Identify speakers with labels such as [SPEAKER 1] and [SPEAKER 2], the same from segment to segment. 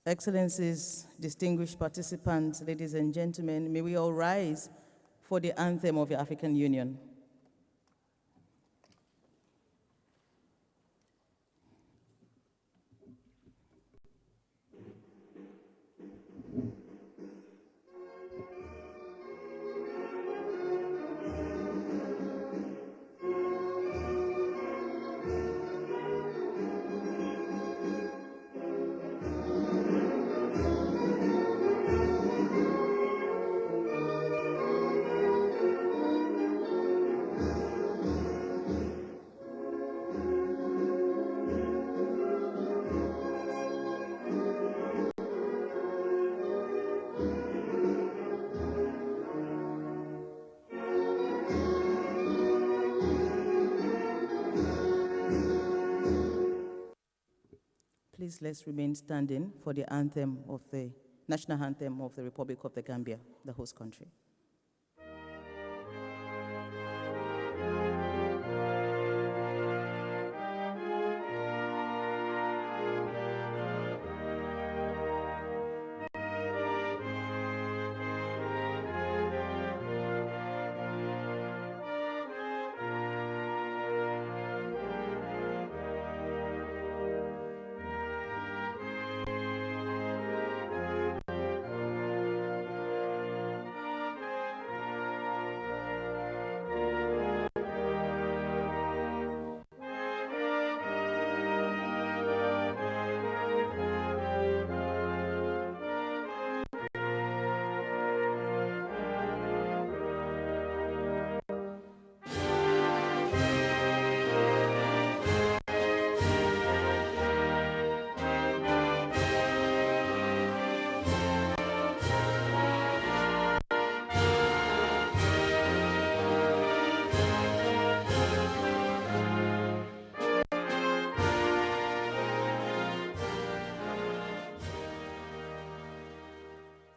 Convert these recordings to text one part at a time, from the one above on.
[SPEAKER 1] Excellencies, distinguished participants, ladies and gentlemen, may we all rise for the anthem of the African Union. Please let's remain standing for the anthem of the national anthem of the Republic of the Gambia, the host country.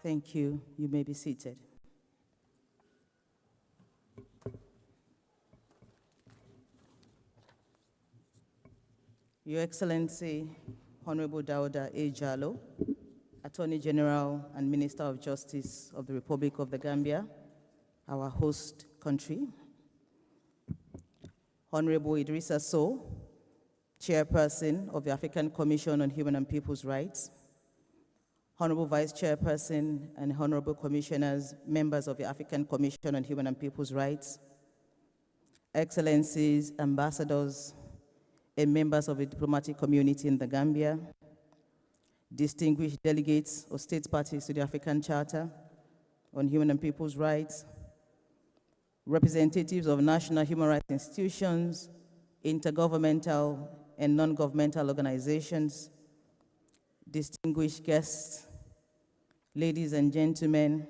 [SPEAKER 1] Thank you. You may be seated. Your Excellency, Honorable Dauda A. Jallow, Attorney General and Minister of Justice of the Republic of the Gambia, our host country. Honorable Idrissa Sow, Chairperson of the African Commission on Human and People's Rights. Honorable Vice Chairperson and Honorable Commissioners, members of the African Commission on Human and People's Rights, Excellencies, Ambassadors, and members of the diplomatic community in the Gambia, distinguished delegates of state parties to the African Charter on Human and People's Rights, representatives of national human rights institutions, intergovernmental and non-governmental organizations, distinguished guests, ladies and gentlemen,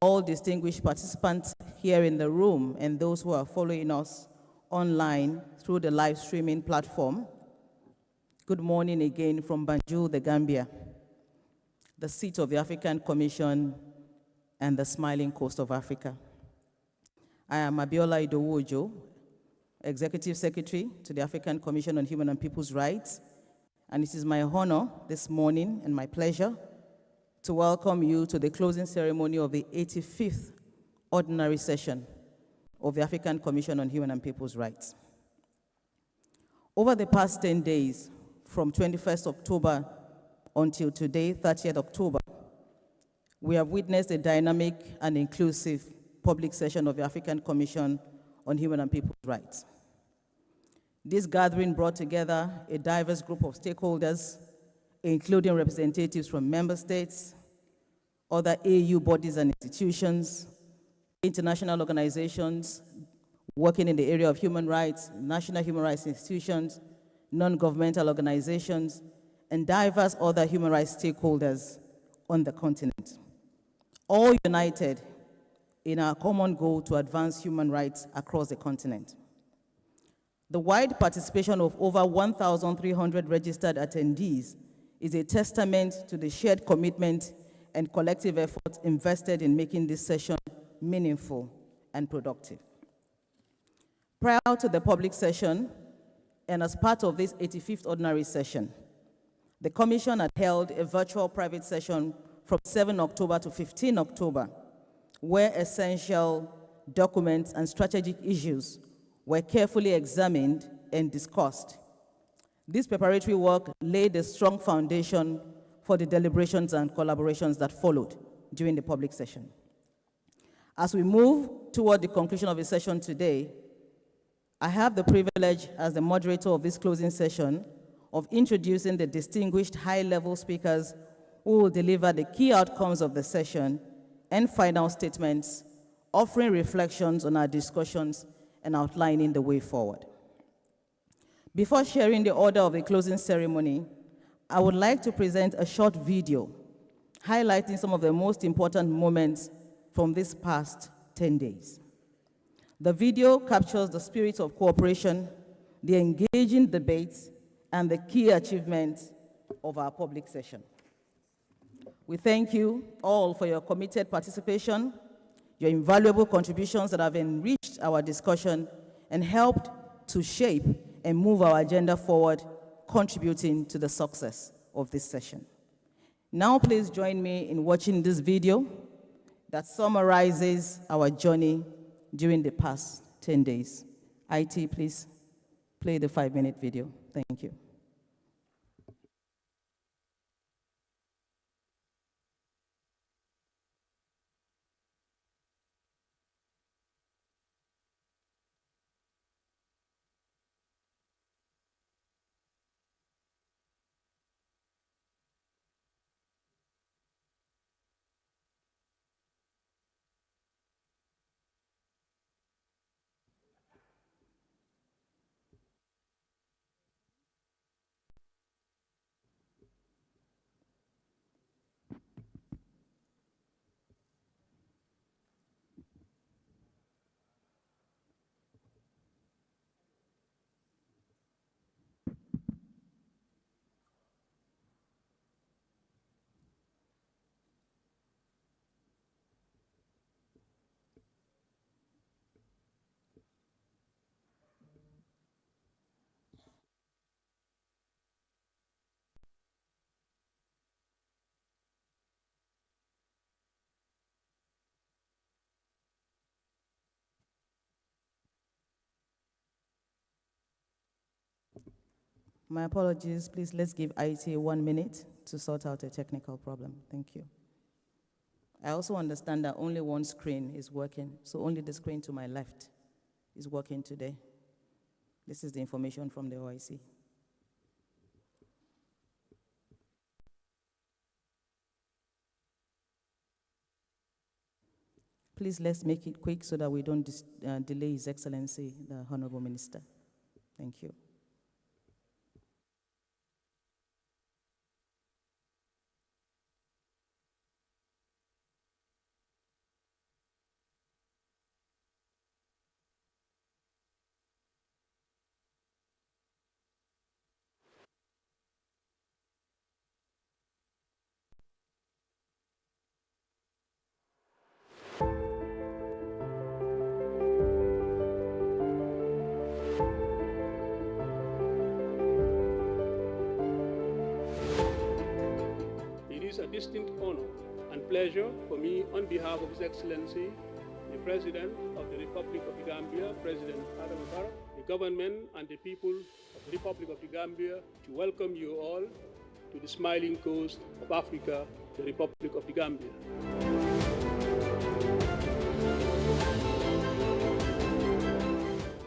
[SPEAKER 1] all distinguished participants here in the room and those who are following us online through the live streaming platform, good morning again from Banjul, the Gambia, the seat of the African Commission and the smiling coast of Africa. I am Abiola Idowu-Ojo, Executive Secretary to the African Commission on Human and People's Rights, and it is my honor this morning and my pleasure to welcome you to the closing ceremony of the 85th Ordinary Session of the African Commission on Human and People's Rights. Over the past 10 days, from 21st October until today, 30th October, we have witnessed a dynamic and inclusive public session of the African Commission on Human and People's Rights. This gathering brought together a diverse group of stakeholders, including representatives from member states, other AU bodies and institutions, international organizations working in the area of human rights, national human rights institutions, non-governmental organizations, and diverse other human rights stakeholders on the continent, all united in our common goal to advance human rights across the continent. The wide participation of over 1,300 registered attendees is a testament to the shared commitment and collective efforts invested in making this session meaningful and productive. Prior to the public session, and as part of this 85th Ordinary Session, The Commission had held a virtual private session from 7 October to 15 October, where essential documents and strategic issues were carefully examined and discussed. This preparatory work laid a strong foundation for the deliberations and collaborations that followed during the public session. As we move toward the conclusion of the session today, I have the privilege as the moderator of this closing session of introducing the distinguished high-level speakers who will deliver the key outcomes of the session and final statements, offering reflections on our discussions and outlining the way forward. Before sharing the order of the closing ceremony, I would like to present a short video highlighting some of the most important moments from this past 10 days. The video captures the spirit of cooperation, the engaging debates, and the key achievements of our public session. We thank you all for your committed participation, your invaluable contributions that have enriched our discussion and helped to shape and move our agenda forward, contributing to the success of this session. Now, please join me in watching this video that summarizes our journey during the past 10 days. IT, please play the 5-minute video. Thank you. My apologies, please let's give IT 1 minute to sort out a technical problem. Thank you. I also understand that only one screen is working, so only the screen to my left is working today. This is the information from the OIC. Please let's make it quick so that we don't delay His Excellency, the Honorable Minister. Thank you.
[SPEAKER 2] It is a distinct honor and pleasure for me, on behalf of His Excellency, the President of the Republic of the Gambia, President Adama Barrow, the government and the people of the Republic of the Gambia, to welcome you all to the smiling coast of Africa, the Republic of the Gambia.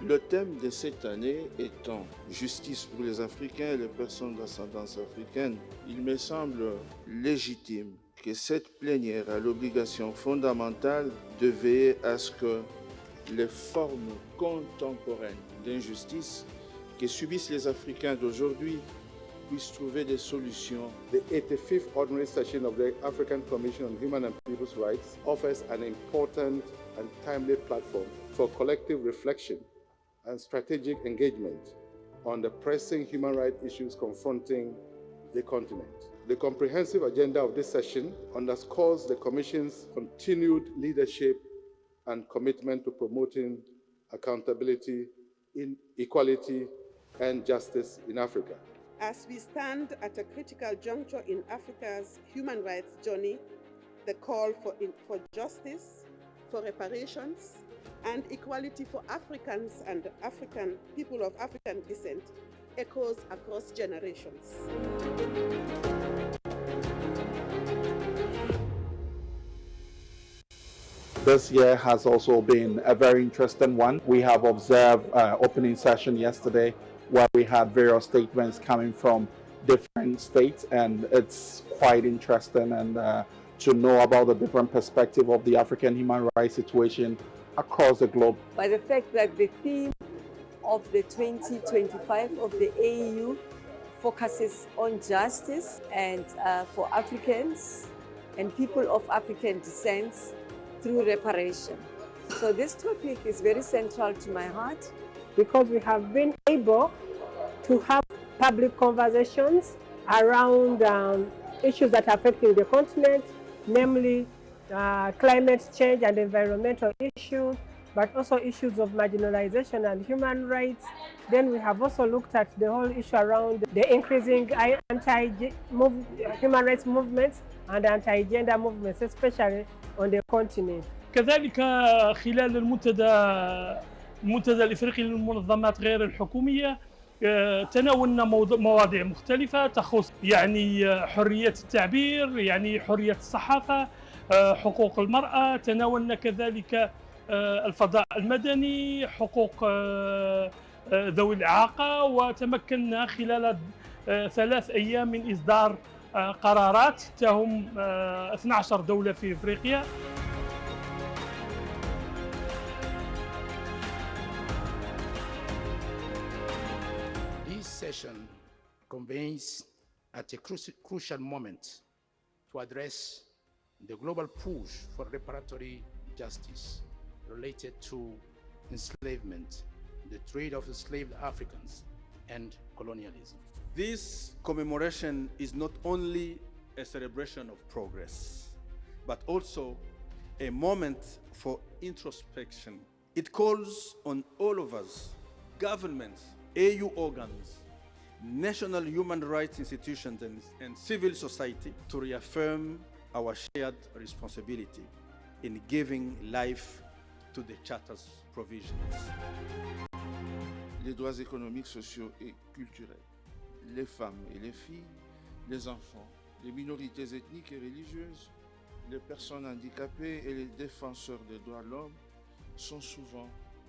[SPEAKER 3] Le thème de cette année étant « Justice pour les Africains et les personnes d'ascendance africaine », il me semble légitime que cette plénière a l'obligation fondamentale de veiller à ce que les formes contemporaines d'injustice que subissent les Africains d'aujourd'hui puissent trouver des solutions.
[SPEAKER 4] The 85th Ordinary Session of the African Commission on Human and People's Rights offers an important and timely platform for collective reflection and strategic engagement on the pressing human rights issues confronting the continent. The comprehensive agenda of this session underscores the Commission's continued leadership and commitment to promoting accountability, equality, and justice in Africa.
[SPEAKER 5] As we stand at a critical juncture in Africa's human rights journey, the call for justice, for reparations, and equality for Africans and people of African descent echoes across generations.
[SPEAKER 6] This year has also been a very interesting one. We have observed opening session yesterday where we had various statements coming from different states, and it's quite interesting and to know about the different perspective of the African human rights situation across the globe.
[SPEAKER 7] By the fact that the theme of the 2025 of the AU focuses on justice and for Africans and people of African descent through reparation. So this topic is very central to my heart.
[SPEAKER 8] Because we have been able to have public conversations around issues that are affecting the continent, namely climate change and environmental issues, but also issues of marginalization and human rights. Then we have also looked at the whole issue around the increasing anti-human rights movements and anti-gender movements, especially on the continent.
[SPEAKER 9] كذلك خلال المنتدى الإفريقي للمنظمات غير الحكومية تناولنا مواضيع مختلفة تخص يعني حرية التعبير، يعني حرية الصحافة، حقوق المرأة، تناولنا كذلك الفضاء المدني، حقوق ذوي الإعاقة، وتمكنا خلال 3 أيام من إصدار قرارات تهم 12 دولة في إفريقيا.
[SPEAKER 10] This session convenes at a crucial moment to address the global push for reparatory justice related to enslavement, the trade of enslaved Africans, and colonialism.
[SPEAKER 11] This commemoration is not only a celebration of progress, but also a moment for introspection. It calls on all of us, governments, AU organs, national human rights institutions, and civil society to reaffirm our shared responsibility in giving life to the Charter's provisions.
[SPEAKER 3] Les droits économiques, sociaux et culturels, les femmes et les filles, les enfants, les minorités ethniques et religieuses, les personnes handicapées et les défenseurs des droits de l'homme sont souvent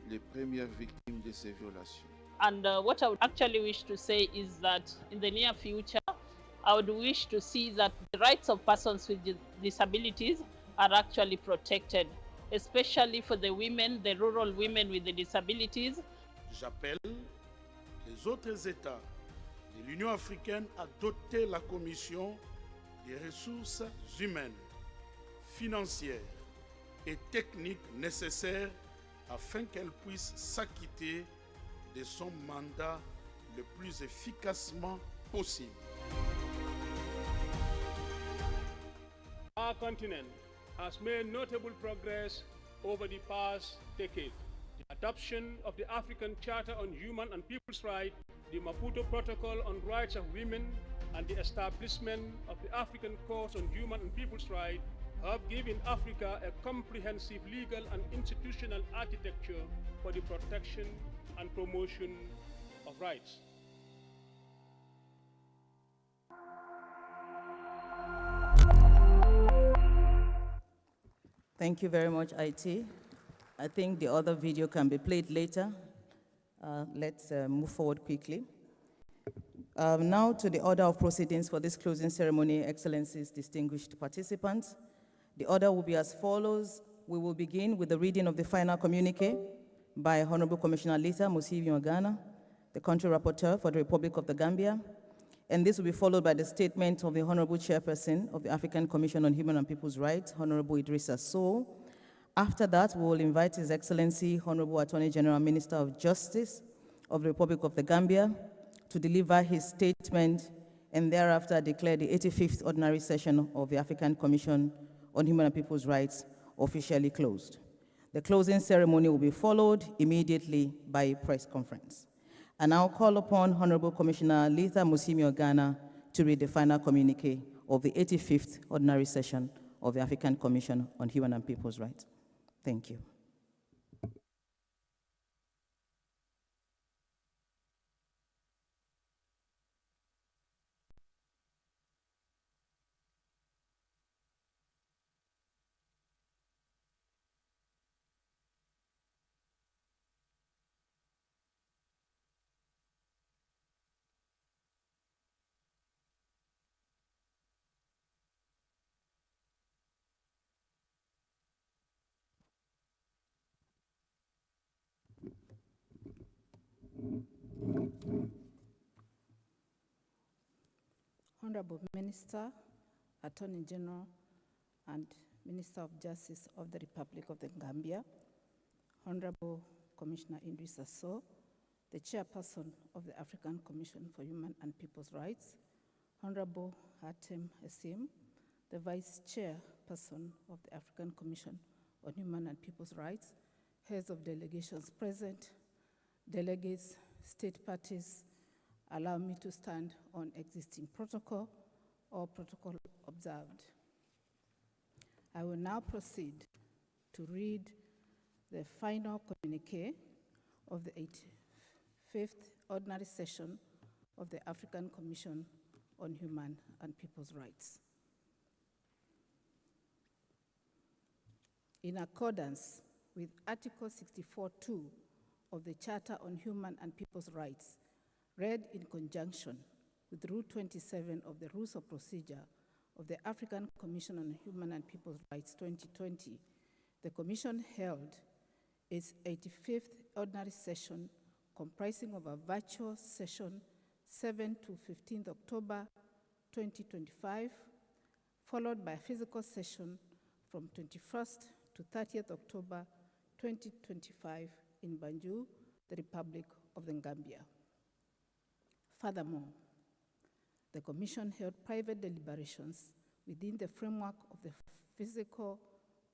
[SPEAKER 3] les premières victimes de ces violations.
[SPEAKER 12] And what I would actually wish to say is that in the near future, I would wish to see that the rights of persons with disabilities are actually protected, especially for the women, the rural women with the disabilities.
[SPEAKER 13] J'appelle les autres États de l'Union africaine à doter la Commission des ressources humaines, financières et techniques nécessaires afin qu'elle puisse s'acquitter de son mandat le plus efficacement possible.
[SPEAKER 2] Our continent has made notable progress over the past decade. The adoption of the African Charter on Human and People's Rights, the Maputo Protocol on Rights of Women, and the establishment of the African Court on Human and People's Rights have given Africa a comprehensive legal and institutional architecture for the protection and promotion of rights.
[SPEAKER 1] Thank you very much, IT. I think the other video can be played later. Let's move forward quickly. Now to the order of proceedings for this closing ceremony, Excellencies, distinguished participants. The order will be as follows. We will begin with the reading of the final communique by Honorable Commissioner Lisa Musivi-Ogana, the country rapporteur for the Republic of the Gambia. And this will be followed by the statement of the Honorable Chairperson of the African Commission on Human and People's Rights, Honorable Idrissa Sow. After that, we will invite His Excellency, Honorable Attorney General Minister of Justice of the Republic of the Gambia to deliver his statement and thereafter declare the 85th Ordinary Session of the African Commission on Human and People's Rights officially closed. The closing ceremony will be followed immediately by a press conference. I now call upon Honorable Commissioner Letha Musimi Ogana to read the final communique of the 85th Ordinary Session of the African Commission on Human and People's Rights. Thank you.
[SPEAKER 14] Honorable Minister, Attorney General, and Minister of Justice of the Republic of the Gambia, Honorable Commissioner Idrissa Sow, the Chairperson of the African Commission for Human and People's Rights, Honorable Hatem Hassim, the Vice Chairperson of the African Commission on Human and People's Rights, heads of delegations present, delegates, state parties, allow me to stand on existing protocol or protocol observed. I will now proceed to read the final communique of the 85th Ordinary Session of the African Commission on Human and People's Rights. In accordance with Article 64(2) of the Charter on Human and People's Rights, read in conjunction with Rule 27 of the Rules of Procedure of the African Commission on Human and People's Rights 2020, the Commission held its 85th Ordinary Session comprising of a virtual session 7 to 15th October 2025, followed by a physical session from 21st to 30th October 2025 in Banjul, the Republic of the Gambia. Furthermore, the Commission held private deliberations within the framework of the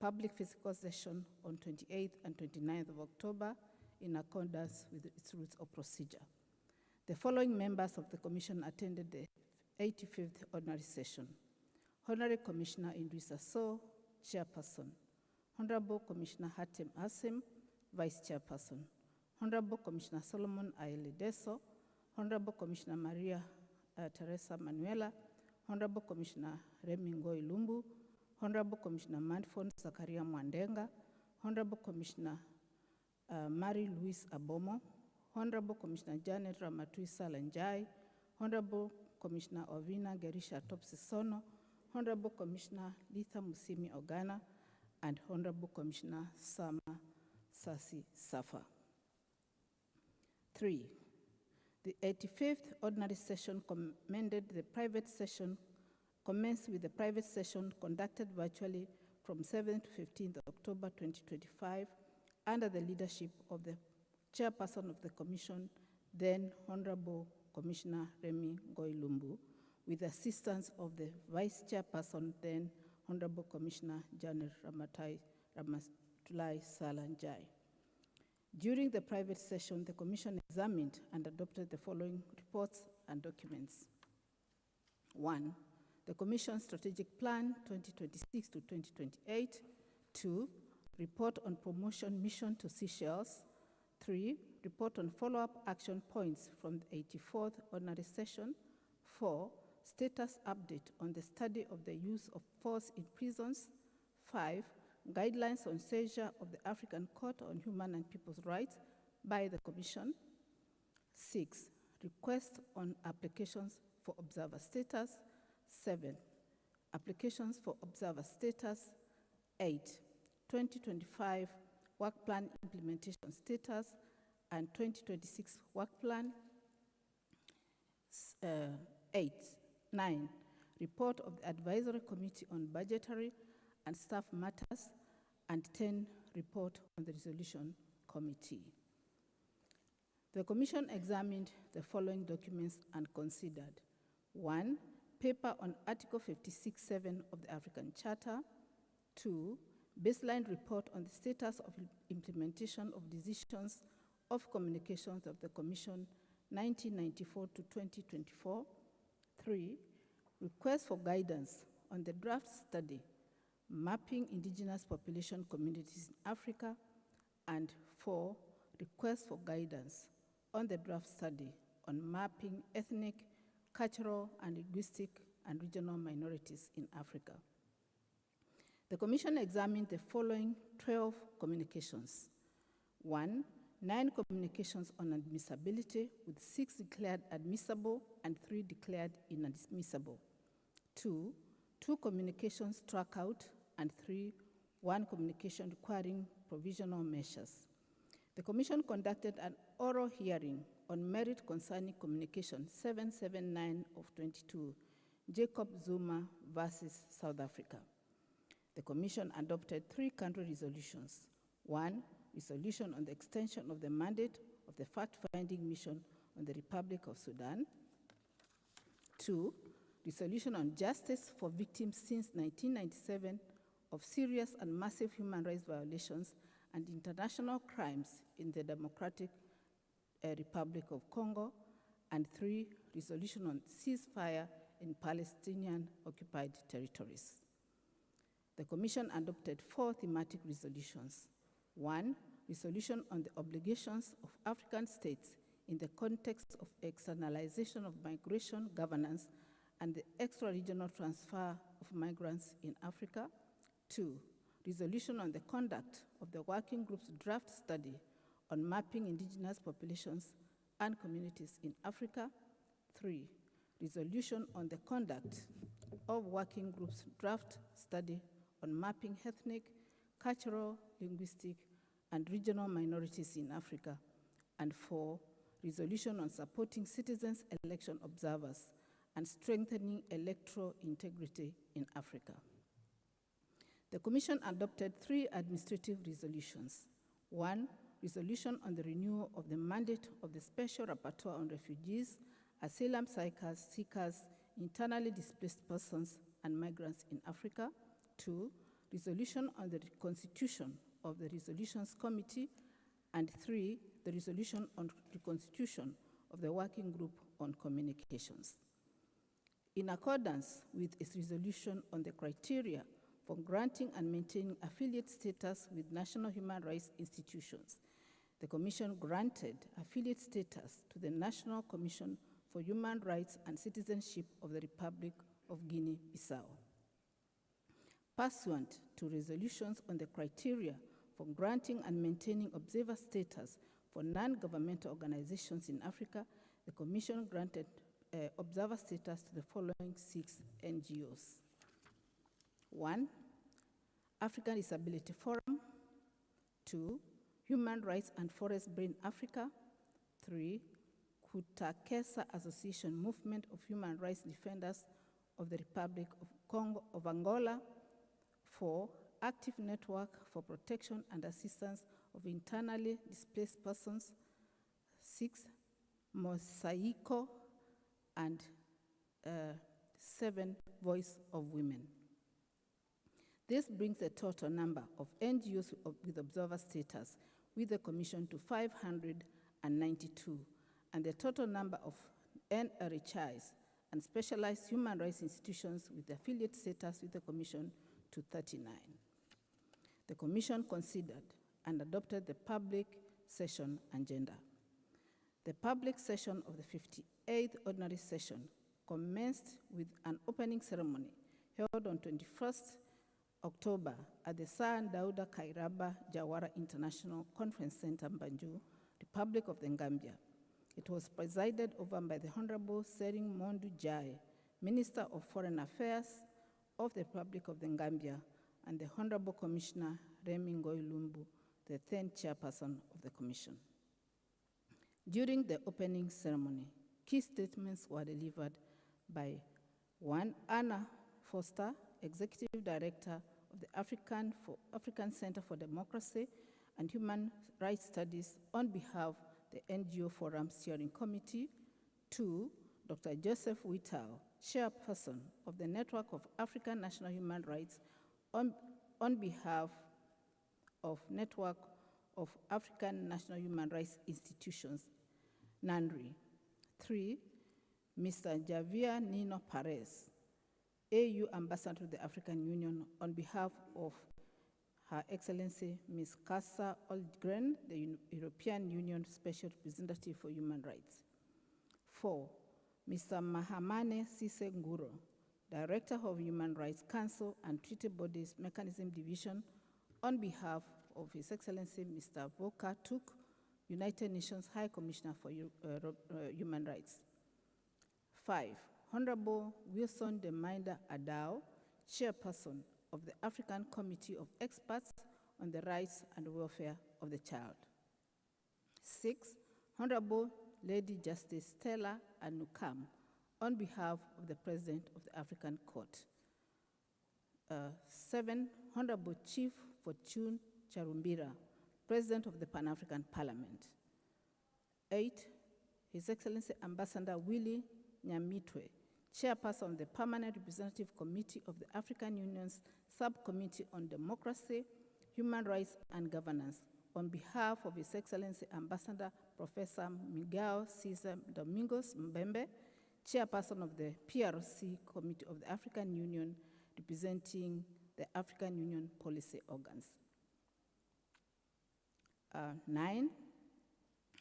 [SPEAKER 14] public physical session on 28th and 29th of October in accordance with its rules of procedure. The following members of the Commission attended the 85th Ordinary Session: Honorary Commissioner Idrissa Sow, Chairperson; Honorable Commissioner Hatem Hassim, Vice Chairperson; Honorable Commissioner Solomon Aile Deso, Honorable Commissioner Maria Teresa Manuela, Honorable Commissioner Remi Ngoi Lumbu, Honorable Commissioner Manfon Zakaria Mwandenga, Honorable Commissioner Marie-Louise Abomo, Honorable Commissioner Janet Ramatui Salanjai, Honorable Commissioner Ovina Gerisha Topsisono, Honorable Commissioner Letha Musimi Ogana, and Honorable Commissioner Sama Sasi Safa. 3. The 85th Ordinary Session commenced with the private session conducted virtually from 7th to 15th October 2025 under the leadership of the Chairperson of the Commission, then Honorable Commissioner Remi Ngoi Lumbu, with assistance of the Vice Chairperson, then Honorable Commissioner Janet Ramatulai Salanjai. During the private session, the Commission examined and adopted the following reports and documents. 1. The Commission Strategic Plan 2026 to 2028. 2. Report on promotion mission to Seychelles. 3. Report on follow-up action points from the 84th Ordinary Session. 4. Status update on the study of the use of force in prisons. 5. Guidelines on seizure of the African Court on Human and People's Rights by the Commission. 6. Request on applications for observer status. 7. Applications for observer status. 8. 2025 Work Plan Implementation Status and 2026 Work Plan. 9. Report of the Advisory Committee on Budgetary and Staff Matters, and 10. Report on the Resolution Committee. The Commission examined the following documents and considered: 1. Paper on Article 56(7) of the African Charter. 2. Baseline report on the status of implementation of decisions of communications of the Commission 1994 to 2024. 3. Request for guidance on the draft study, Mapping Indigenous Population Communities in Africa. And 4. Request for guidance on the draft study on mapping ethnic, cultural, and linguistic and regional minorities in Africa. The Commission examined the following 12 communications. 1. 9 communications on admissibility, with 6 declared admissible and 3 declared inadmissible. 2. 2 communications struck out, and 3. 1 communication requiring provisional measures. The Commission conducted an oral hearing on merit concerning communication 779 of 22, Jacob Zuma versus South Africa. The Commission adopted 3 country resolutions. 1. Resolution on the extension of the mandate of the fact-finding mission on the Republic of Sudan. 2. Resolution on justice for victims since 1997 of serious and massive human rights violations and international crimes in the Democratic Republic of Congo. And 3. Resolution on ceasefire in Palestinian occupied territories. The Commission adopted 4 thematic resolutions. 1. Resolution on the obligations of African states in the context of externalization of migration governance and the extra-regional transfer of migrants in Africa. 2. Resolution on the conduct of the Working Group's draft study on mapping indigenous populations and communities in Africa. 3. Resolution on the conduct of Working Group's draft study on mapping ethnic, cultural, linguistic, and regional minorities in Africa. And 4. Resolution on supporting citizens' election observers and strengthening electoral integrity in Africa. The Commission adopted 3 administrative resolutions. 1. Resolution on the renewal of the mandate of the Special Rapporteur on Refugees, Asylum Seekers, Internally Displaced Persons, and Migrants in Africa. 2. Resolution on the reconstitution of the Resolutions Committee. And 3. The resolution on reconstitution of the Working Group on Communications. In accordance with its resolution on the criteria for granting and maintaining affiliate status with national human rights institutions, the Commission granted affiliate status to the National Commission for Human Rights and Citizenship of the Republic of Guinea-Bissau. Pursuant to resolutions on the criteria for granting and maintaining observer status for non-governmental organizations in Africa, the Commission granted observer status to the following 6 NGOs. 1. African Disability Forum. 2. Human Rights and Forest Brain Africa. 3. Kutakesa Association Movement of Human Rights Defenders of the Republic of Congo of Angola. 4. Active Network for Protection and Assistance of Internally Displaced Persons. 6. Mosaico. And 7. Voice of Women. This brings the total number of NGOs with observer status with the Commission to 592, and the total number of NRHIs and specialized human rights institutions with affiliate status with the Commission to 39. The Commission considered and adopted the public session agenda. The public session of the 58th Ordinary Session commenced with an opening ceremony held on 21st October at the Sir Dauda Kairaba Jawara International Conference Center, Banjul, Republic of the Gambia. It was presided over by the Honorable Sering Mondu Jai, Minister of Foreign Affairs of the Republic of the Gambia, and the Honorable Commissioner Remi Ngoy Lumbu, the 10th Chairperson of the Commission. During the opening ceremony, key statements were delivered by 1. Anna Foster, Executive Director of the African Center for Democracy and Human Rights Studies on behalf of the NGO Forum Steering Committee. 2. Dr. Joseph Whittal, Chairperson of the Network of African National Human Rights on behalf of Network of African National Human Rights Institutions, NANRI. 3, Mr. Javier Nino Perez, AU Ambassador to the African Union, on behalf of Her Excellency Ms. Kassa Oldgren, the European Union Special Representative for Human Rights. 4, Mr. Mahamane Sise Nguro, Director of Human Rights Council and Treaty Bodies Mechanism Division, on behalf of His Excellency Mr. Volker Turk, United Nations High Commissioner for Human Rights. 5, Honorable Wilson Deminder Adao, Chairperson of the African Committee of Experts on the Rights and Welfare of the Child. 6, Honorable Lady Justice Stella Anukam, on behalf of the President of the African Court. 7, Honorable Chief Fortune Charumbira, President of the Pan-African Parliament. 8, His Excellency Ambassador Willie Nyamitwe, Chairperson of the Permanent Representative Committee of the African Union's Subcommittee on Democracy, Human Rights and Governance, on behalf of His Excellency Ambassador Professor Miguel Cesar Domingos Mbembe, Chairperson of the PRC Committee of the African Union, representing the African Union policy organs. 9,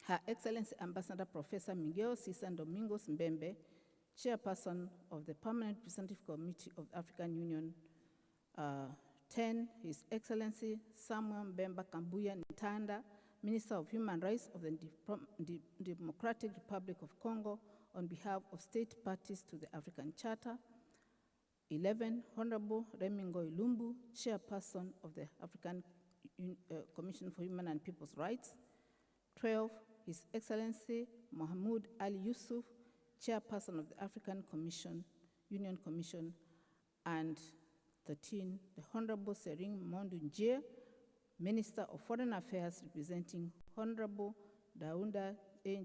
[SPEAKER 14] Her Excellency Ambassador Professor Miguel Cesar Domingos Mbembe, Chairperson of the Permanent Representative Committee of the African Union. 10, His Excellency Samuel Mbemba Kambuya Ntanda, Minister of Human Rights of the Democratic Republic of Congo, on behalf of state parties to the African Charter. 11, Honorable Remingo Ilumbu, Chairperson of the African Commission for Human and People's Rights. 12, His Excellency Mohamed Ali Yusuf, Chairperson of the African Union Commission. And 13, the Honorable Sering Mondu Njie, Minister of Foreign Affairs, representing Honorable Daunda A.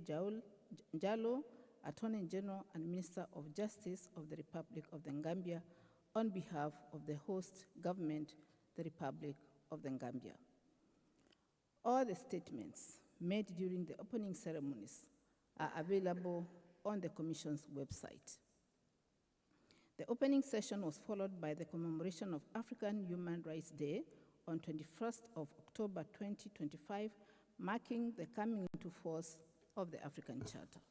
[SPEAKER 14] Njalo, Attorney General and Minister of Justice of the Republic of the Gambia, on behalf of the host government, the Republic of the Gambia. All the statements made during the opening ceremonies are available on the Commission's website. The opening session was followed by the commemoration of African Human Rights Day on 21st of October 2025, marking the coming into force of the African Charter.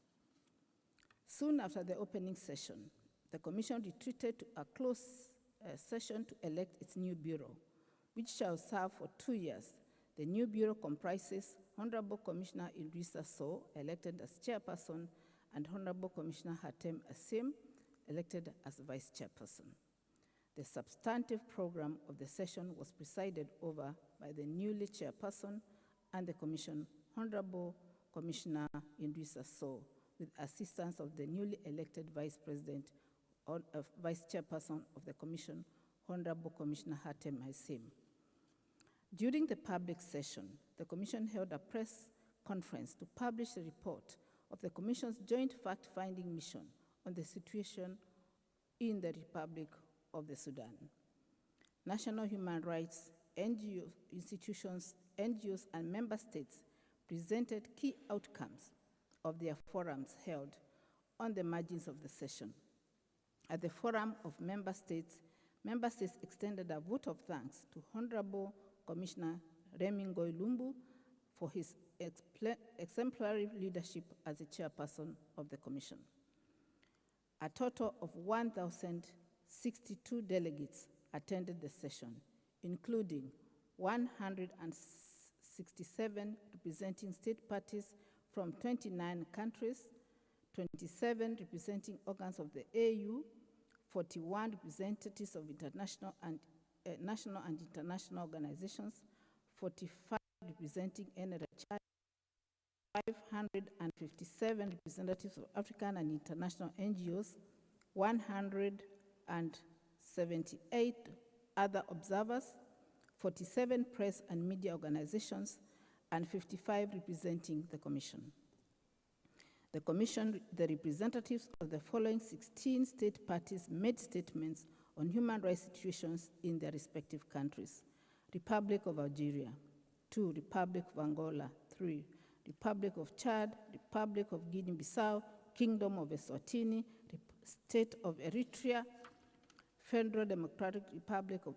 [SPEAKER 14] Soon after the opening session, the Commission retreated to a closed session to elect its new bureau, which shall serve for 2 years. The new bureau comprises Honorable Commissioner Idrissa Sow, elected as chairperson, and Honorable Commissioner Hatem Asim, elected as vice chairperson. The substantive program of the session was presided over by the newly chairperson and the Commission, Honorable Commissioner Idrissa Sow, with assistance of the newly elected vice president or vice chairperson of the Commission, Honorable Commissioner Hatem Asim. During the public session, the Commission held a press conference to publish a report of the Commission's joint fact-finding mission on the situation in the Republic of the Sudan. National human rights, NGO institutions, NGOs, and member states presented key outcomes of their forums held on the margins of the session. At the Forum of Member States extended a vote of thanks to Honorable Commissioner Remingo Ilumbu for his exemplary leadership as a chairperson of the Commission. A total of 1,062 delegates attended the session, including 167 representing state parties from 29 countries, 27 representing organs of the AU, 41 representatives of international and national and international organizations, 45 representing NRHI, 557 representatives of African and international NGOs, 178 other observers, 47 press and media organizations, and 55 representing the Commission. The representatives of the following 16 state parties made statements on human rights situations in their respective countries: Republic of Algeria; 2, Republic of Angola; 3, Republic of Chad; Republic of Guinea-Bissau; Kingdom of Eswatini, State of Eritrea, Federal Democratic Republic of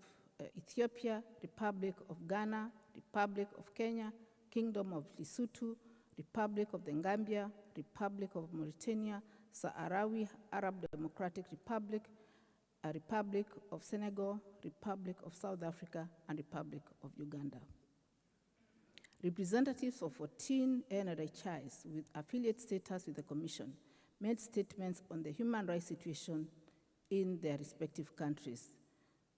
[SPEAKER 14] Ethiopia, Republic of Ghana, Republic of Kenya, Kingdom of Lesotho, Republic of the Gambia, Republic of Mauritania, Sahrawi Arab Democratic Republic, Republic of Senegal, Republic of South Africa, and Republic of Uganda. Representatives of 14 NRHIs with affiliate status with the Commission made statements on the human rights situation in their respective countries.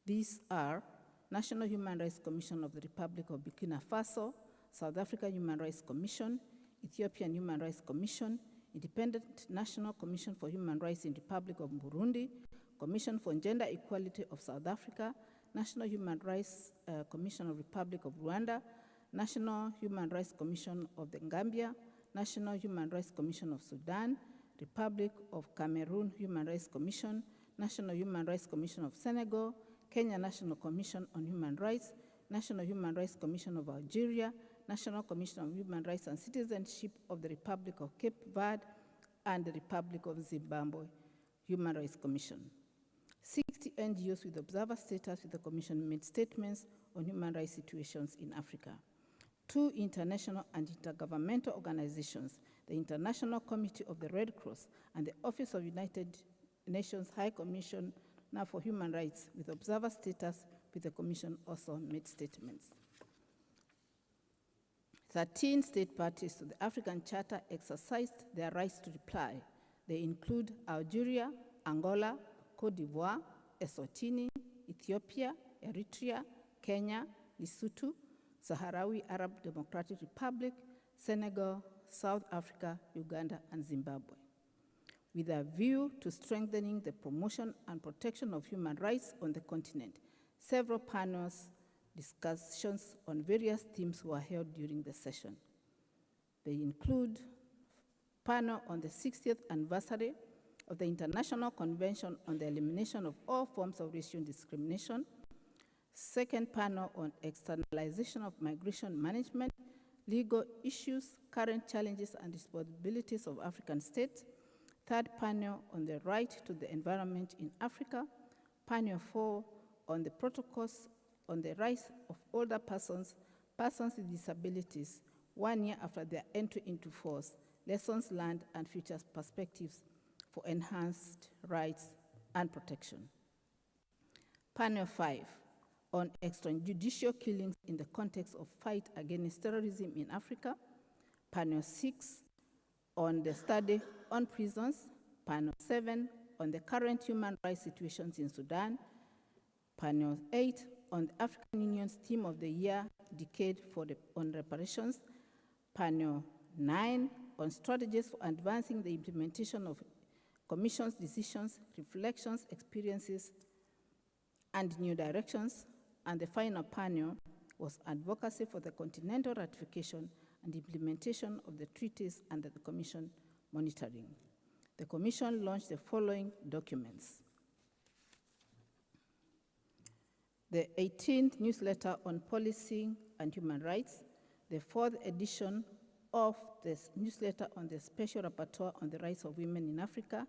[SPEAKER 14] These are National Human Rights Commission of the Republic of Burkina Faso, South African Human Rights Commission, Ethiopian Human Rights Commission, Independent National Commission for Human Rights in the Republic of Burundi, Commission for Gender Equality of South Africa, National Human Rights Commission of the Republic of Rwanda, National Human Rights Commission of the Gambia, National Human Rights Commission of Sudan, Republic of Cameroon Human Rights Commission, National Human Rights Commission of Senegal, Kenya National Commission on Human Rights, National Human Rights Commission of Algeria, National Commission on Human Rights and Citizenship of the Republic of Cape Verde, and the Republic of Zimbabwe Human Rights Commission. 60 NGOs with observer status with the Commission made statements on human rights situations in Africa. 2 international and intergovernmental organizations, the International Committee of the Red Cross and the Office of United Nations High Commissioner for Human Rights with observer status with the Commission also made statements. 13 state parties to the African Charter exercised their rights to reply. They include Algeria, Angola, Cote d'Ivoire, Eswatini, Ethiopia, Eritrea, Kenya, Lesotho, Sahrawi Arab Democratic Republic, Senegal, South Africa, Uganda, and Zimbabwe. With a view to strengthening the promotion and protection of human rights on the continent, several panels, discussions on various themes were held during the session. They include panel on the 60th anniversary of the International Convention on the Elimination of All Forms of Racial Discrimination, second panel on externalization of migration management, legal issues, current challenges and responsibilities of African states, third panel on the right to the environment in Africa, panel 4 on the protocols on the rights of older persons, persons with disabilities, 1 year after their entry into force, lessons learned and future perspectives for enhanced rights and protection. Panel 5 on extrajudicial killings in the context of fight against terrorism in Africa. Panel 6 on the study on prisons. Panel 7 on the current human rights situations in Sudan. Panel 8 on the African Union's Theme of the Year, Decade on Reparations. Panel 9 on strategies for advancing the implementation of Commission's decisions, reflections, experiences, and new directions. And the final panel was advocacy for the continental ratification and implementation of the treaties under the Commission monitoring. The Commission launched the following documents: the 18th newsletter on policy and human rights, the 4th edition of this newsletter on the Special Rapporteur on the Rights of Women in Africa,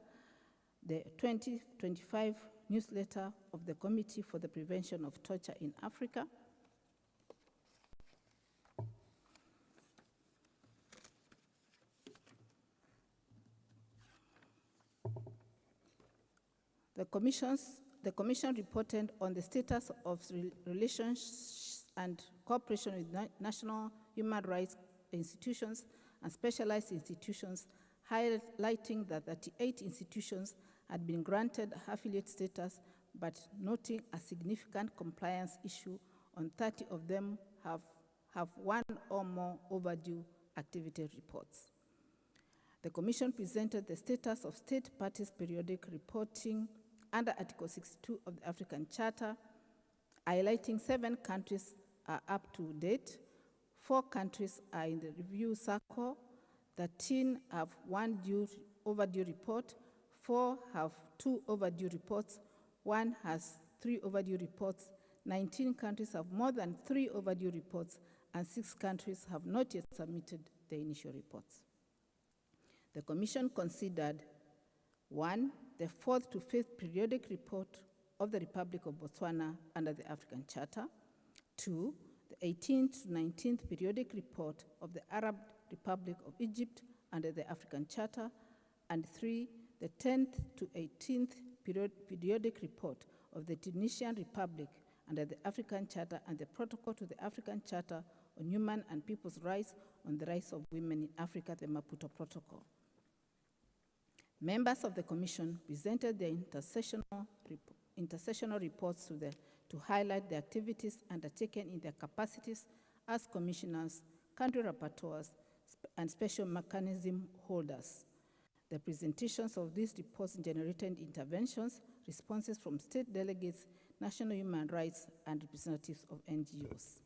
[SPEAKER 14] the 2025 newsletter of the Committee for the Prevention of Torture in Africa, the Commission reported on the status of relations and cooperation with national human rights institutions and specialized institutions, highlighting that 38 institutions had been granted affiliate status, but noting a significant compliance issue on 30 of them have 1 or more overdue activity reports. The Commission presented the status of state parties' periodic reporting under Article 62 of the African Charter, highlighting 7 countries are up to date, 4 countries are in the review cycle, 13 have 1 overdue report, 4 have 2 overdue reports, 1 has 3 overdue reports, 19 countries have more than 3 overdue reports, and 6 countries have not yet submitted the initial reports. The Commission considered 1. The 4th to 5th periodic report of the Republic of Botswana under the African Charter. 2. The 18th to 19th periodic report of the Arab Republic of Egypt under the African Charter. And 3. The 10th to 18th periodic report of the Tunisian Republic under the African Charter and the Protocol to the African Charter on Human and People's Rights on the Rights of Women in Africa, the Maputo Protocol. Members of the Commission presented their intersessional reports to highlight the activities undertaken in their capacities as commissioners, country rapporteurs, and special mechanism holders. The presentations of these reports generated interventions, responses from state delegates, national human rights, and representatives of NGOs.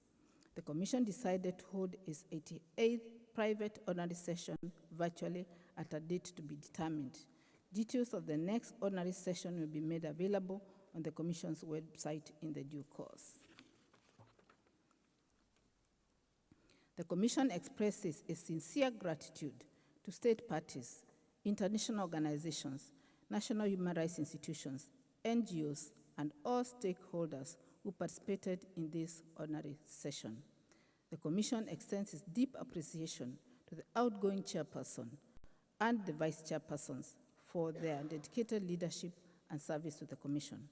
[SPEAKER 14] The Commission decided to hold its 88th private ordinary session virtually at a date to be determined. Details of the next ordinary session will be made available on the Commission's website in the due course. The Commission expresses a sincere gratitude to state parties, international organizations, national human rights institutions, NGOs, and all stakeholders who participated in this ordinary session. The Commission extends its deep appreciation to the outgoing chairperson and the vice chairpersons for their dedicated leadership and service to the Commission.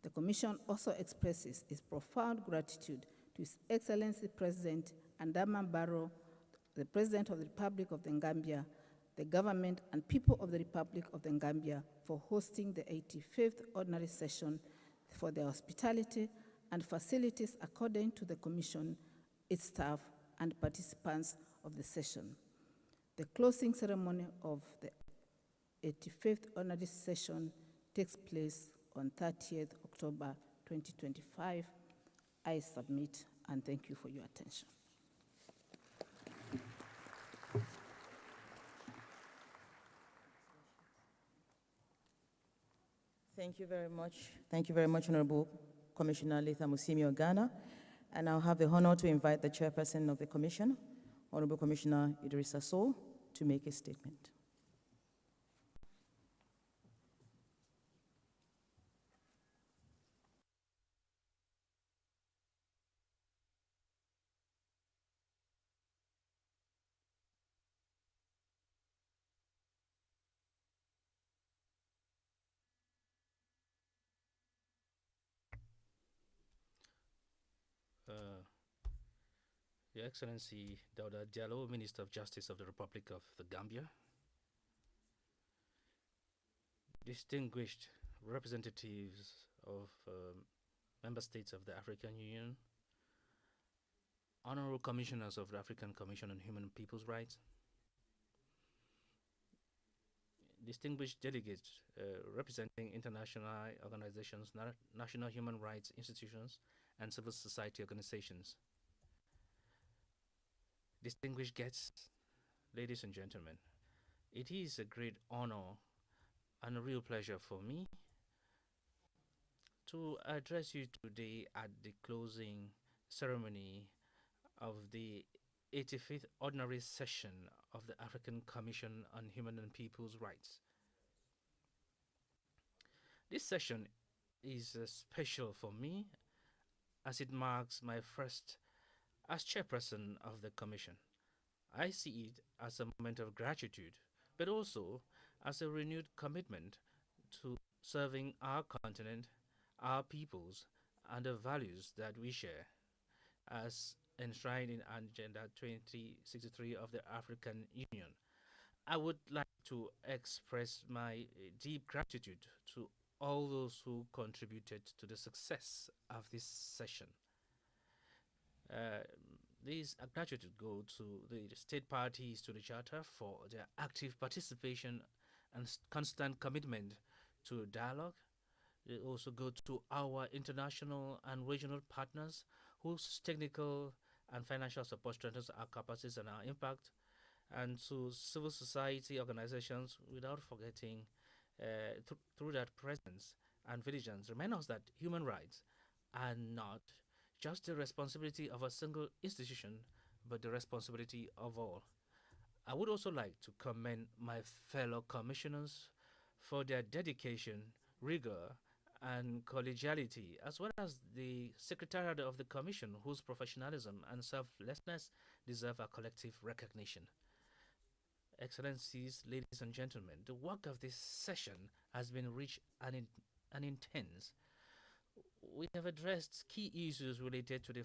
[SPEAKER 14] The Commission also expresses its profound gratitude to His Excellency President Adama Barrow, the President of the Republic of the Gambia, the government and people of the Republic of the Gambia for hosting the 85th ordinary session, for their hospitality and facilities according to the Commission, its staff, and participants of the session. The closing ceremony of the 85th ordinary session takes place on 30th October 2025. I submit and thank you for your attention.
[SPEAKER 1] Thank you very much. Thank you very much, Honorable Commissioner Letha Musimi-Ogana. And I'll have the honor to invite the chairperson of the commission, Honorable Commissioner Idrissa Sow, to make a statement.
[SPEAKER 15] Your Excellency Dauda Diallo, Minister of Justice of the Republic of the Gambia, distinguished representatives of member states of the African Union, honorable commissioners of the African Commission on Human and People's Rights, distinguished delegates representing international organizations, national human rights institutions, and civil society organizations, distinguished guests, ladies and gentlemen, it is a great honor and a real pleasure for me to address you today at the closing ceremony of the 85th Ordinary Session of the African Commission on Human and People's Rights. This session is special for me as it marks my first as chairperson of the Commission. I see it as a moment of gratitude, but also as a renewed commitment to serving our continent, our peoples, and the values that we share as enshrined in Agenda 2063 of the African Union. I would like to express my deep gratitude to all those who contributed to the success of this session. These gratitude go to the state parties to the Charter for their active participation and constant commitment to dialogue. They also go to our international and regional partners whose technical and financial support strengthens our capacities and our impact, and to civil society organizations, without forgetting through that presence and vigilance, remind us that human rights are not just the responsibility of a single institution, but the responsibility of all. I would also like to commend my fellow commissioners for their dedication, rigor, and collegiality, as well as the Secretariat of the Commission, whose professionalism and selflessness deserve our collective recognition. Excellencies, ladies and gentlemen, the work of this session has been rich and intense. We have addressed key issues related to the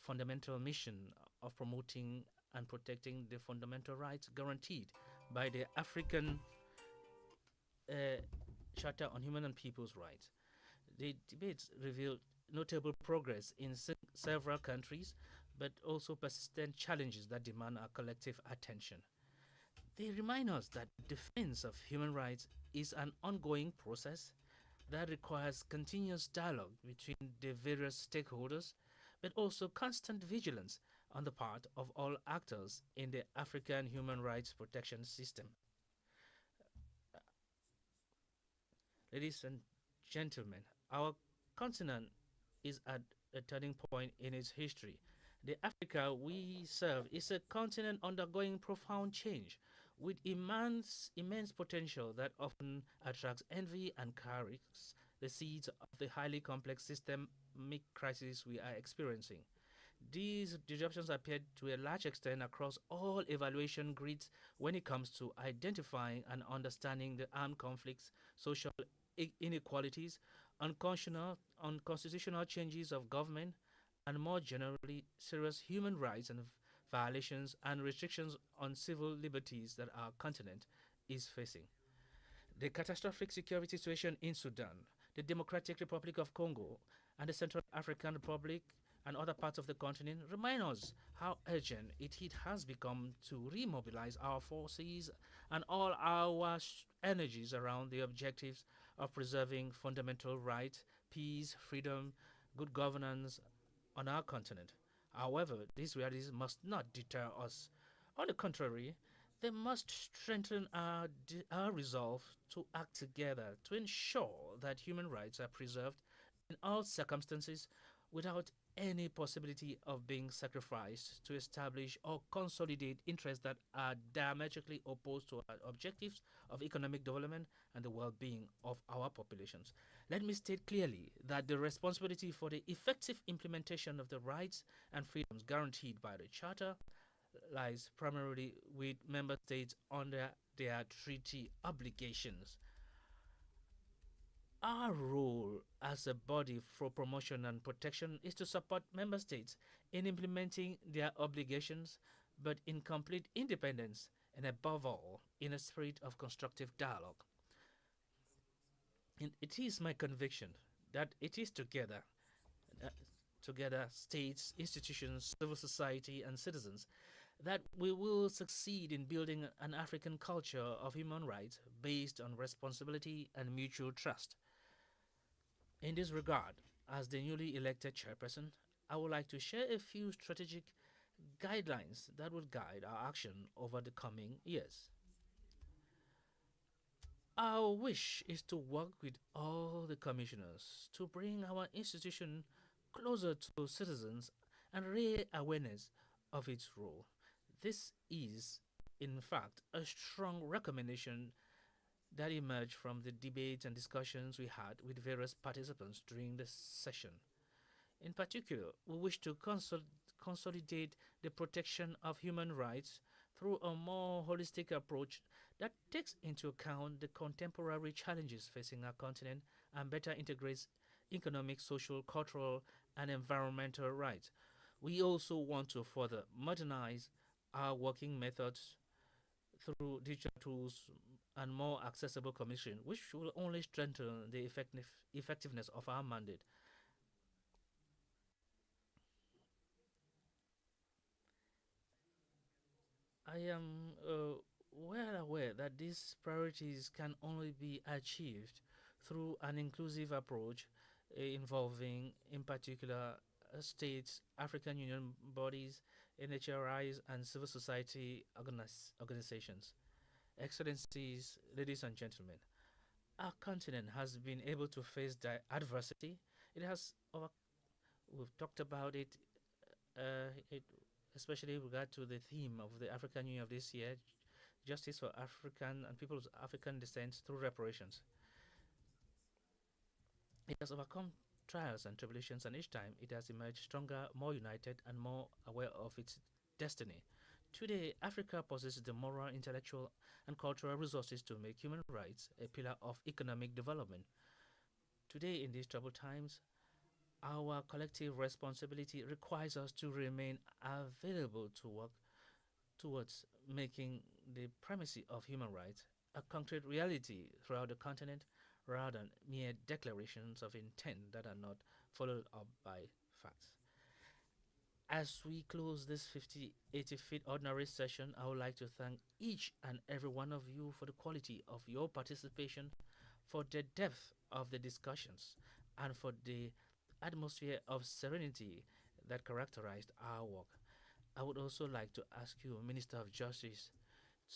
[SPEAKER 15] fundamental mission of promoting and protecting the fundamental rights guaranteed by the African Charter on Human and People's Rights. The debates revealed notable progress in several countries, but also persistent challenges that demand our collective attention. They remind us that defense of human rights is an ongoing process that requires continuous dialogue between the various stakeholders, but also constant vigilance on the part of all actors in the African human rights protection system. Ladies and gentlemen, our continent is at a turning point in its history. The Africa we serve is a continent undergoing profound change, with immense potential that often attracts envy and carries the seeds of the highly complex systemic crisis we are experiencing. These disruptions appear to a large extent across all evaluation grids when it comes to identifying and understanding the armed conflicts, social inequalities, unconstitutional changes of government, and more generally, serious human rights and violations and restrictions on civil liberties that our continent is facing. The catastrophic security situation in Sudan, the Democratic Republic of Congo, and the Central African Republic and other parts of the continent remind us how urgent it has become to remobilize our forces and all our energies around the objectives of preserving fundamental rights, peace, freedom, good governance on our continent. However, these realities must not deter us. On the contrary, they must strengthen our resolve to act together to ensure that human rights are preserved in all circumstances without any possibility of being sacrificed to establish or consolidate interests that are diametrically opposed to our objectives of economic development and the well-being of our populations. Let me state clearly that the responsibility for the effective implementation of the rights and freedoms guaranteed by the Charter lies primarily with member states under their treaty obligations. Our role as a body for promotion and protection is to support member states in implementing their obligations, but in complete independence and above all, in a spirit of constructive dialogue. And it is my conviction that it is together, states, institutions, civil society, and citizens, that we will succeed in building an African culture of human rights based on responsibility and mutual trust. In this regard, as the newly elected chairperson, I would like to share a few strategic guidelines that will guide our action over the coming years. Our wish is to work with all the commissioners to bring our institution closer to citizens and raise awareness of its role. This is, in fact, a strong recommendation that emerged from the debates and discussions we had with various participants during the session. In particular, we wish to consolidate the protection of human rights through a more holistic approach that takes into account the contemporary challenges facing our continent and better integrates economic, social, cultural, and environmental rights. We also want to further modernize our working methods through digital tools and more accessible commission, which will only strengthen the effectiveness of our mandate. I am well aware that these priorities can only be achieved through an inclusive approach involving, in particular, states, African Union bodies, NHRIs, and civil society organizations. Excellencies, ladies and gentlemen, our continent has been able to face adversity. It has, we've talked about it, especially with regard to the theme of the African Union of this year, justice for African and people of African descent through reparations. It has overcome trials and tribulations, and each time it has emerged stronger, more united, and more aware of its destiny. Today, Africa possesses the moral, intellectual, and cultural resources to make human rights a pillar of economic development. Today, in these troubled times, our collective responsibility requires us to remain available to work towards making the primacy of human rights a concrete reality throughout the continent, rather than mere declarations of intent that are not followed up by facts. As we close this 85th ordinary session, I would like to thank each and every one of you for the quality of your participation, for the depth of the discussions, and for the atmosphere of serenity that characterized our work. I would also like to ask you, Minister of Justice,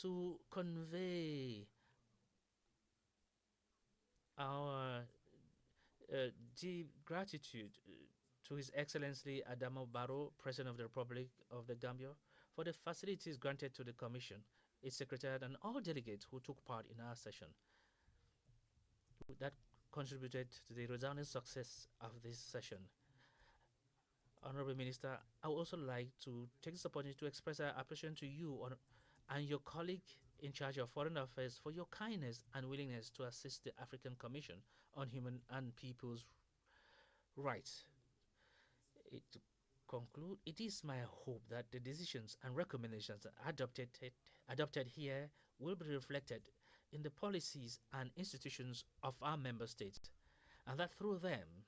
[SPEAKER 15] to convey our deep gratitude to His Excellency Adama Barrow, President of the Republic of the Gambia, for the facilities granted to the Commission, its Secretariat, and all delegates who took part in our session. That contributed to the resounding success of this session. Honorable Minister, I would also like to take this opportunity to express our appreciation to you and your colleague in charge of Foreign Affairs for your kindness and willingness to assist the African Commission on Human and People's Rights. To conclude, it is my hope that the decisions and recommendations adopted here will be reflected in the policies and institutions of our member states, and that through them,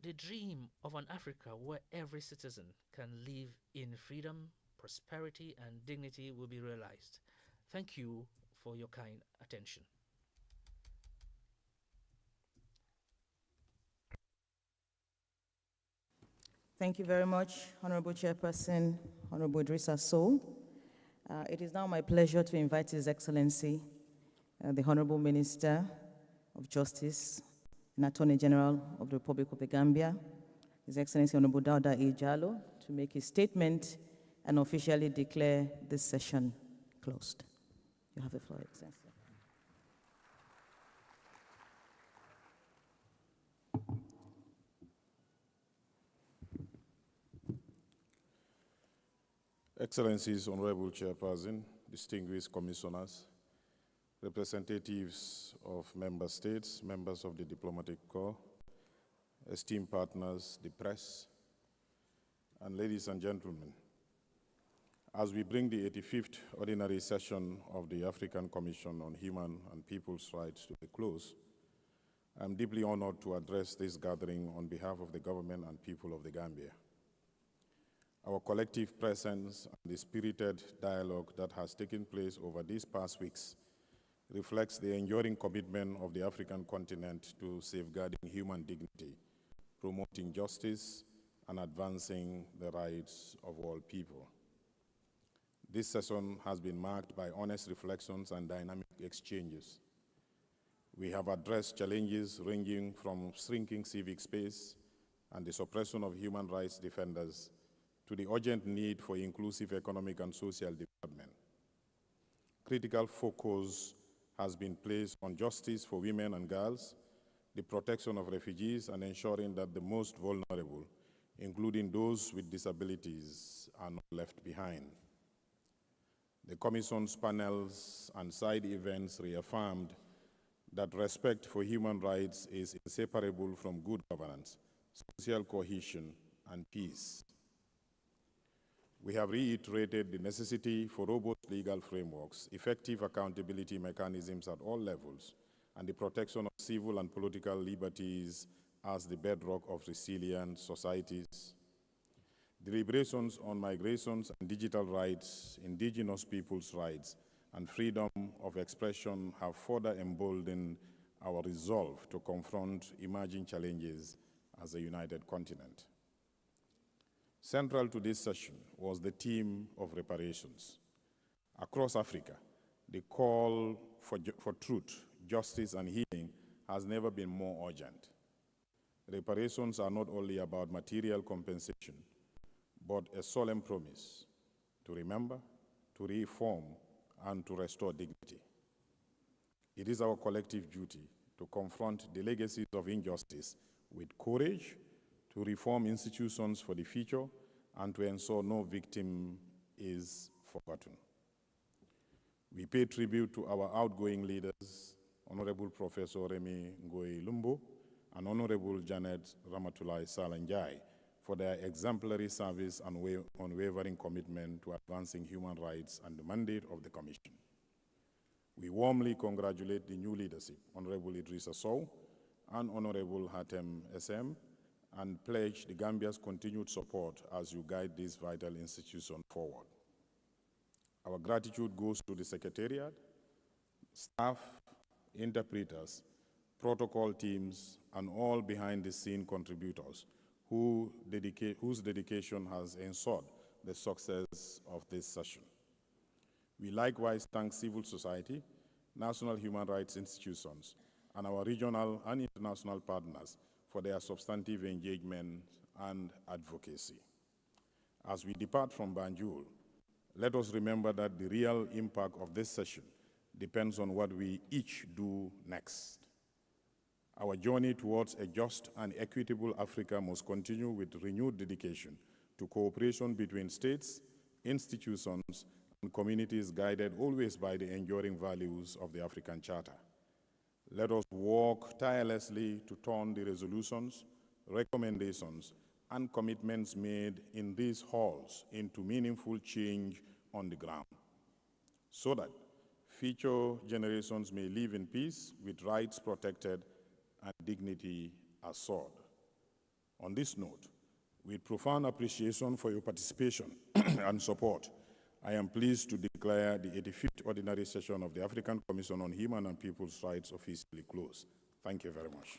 [SPEAKER 15] the dream of an Africa where every citizen can live in freedom, prosperity, and dignity will be realized. Thank you for your kind attention.
[SPEAKER 1] Thank you very much, Honorable Chairperson, Honorable Idrissa Sow. It is now my pleasure to invite His Excellency, the Honorable Minister of Justice and Attorney General of the Republic of the Gambia, His Excellency Honorable Dauda A. Jallow, to make his statement and officially declare this session closed. You have the floor, Excellency.
[SPEAKER 16] Excellencies, Honorable Chairperson, distinguished commissioners, representatives of member states, members of the diplomatic corps, esteemed partners, the press, and ladies and gentlemen, as we bring the 85th ordinary session of the African Commission on Human and People's Rights to a close, I'm deeply honored to address this gathering on behalf of the government and people of the Gambia. Our collective presence and the spirited dialogue that has taken place over these past weeks reflects the enduring commitment of the African continent to safeguarding human dignity, promoting justice, and advancing the rights of all people. This session has been marked by honest reflections and dynamic exchanges. We have addressed challenges ranging from shrinking civic space and the suppression of human rights defenders to the urgent need for inclusive economic and social development. Critical focus has been placed on justice for women and girls, the protection of refugees, and ensuring that the most vulnerable, including those with disabilities, are not left behind. The Commission's panels and side events reaffirmed that respect for human rights is inseparable from good governance, social cohesion, and peace. We have reiterated the necessity for robust legal frameworks, effective accountability mechanisms at all levels, and the protection of civil and political liberties as the bedrock of resilient societies. Deliberations on migrations and digital rights, indigenous people's rights, and freedom of expression have further emboldened our resolve to confront emerging challenges as a united continent. Central to this session was the theme of reparations. Across Africa, the call for truth, justice, and healing has never been more urgent. Reparations are not only about material compensation, but a solemn promise to remember, to reform, and to restore dignity. It is our collective duty to confront the legacies of injustice with courage, to reform institutions for the future, and to ensure no victim is forgotten. We pay tribute to our outgoing leaders, Honorable Professor Remi Ngoyi Lumbo and Honorable Janet Ramatulai Salanjai, for their exemplary service and unwavering commitment to advancing human rights and the mandate of the Commission. We warmly congratulate the new leadership, Honorable Idrissa Sow and Honorable Hatem SM, and pledge the Gambia's continued support as you guide this vital institution forward. Our gratitude goes to the Secretariat, staff, interpreters, protocol teams, and all behind-the-scene contributors whose dedication has ensured the success of this session. We likewise thank civil society, national human rights institutions, and our regional and international partners for their substantive engagement and advocacy. As we depart from Banjul, let us remember that the real impact of this session depends on what we each do next. Our journey towards a just and equitable Africa must continue with renewed dedication to cooperation between states, institutions, and communities guided always by the enduring values of the African Charter. Let us work tirelessly to turn the resolutions, recommendations, and commitments made in these halls into meaningful change on the ground, so that future generations may live in peace with rights protected and dignity assured. On this note, with profound appreciation for your participation and support, I am pleased to declare the 85th Ordinary Session of the African Commission on Human and People's Rights officially closed. Thank you very much.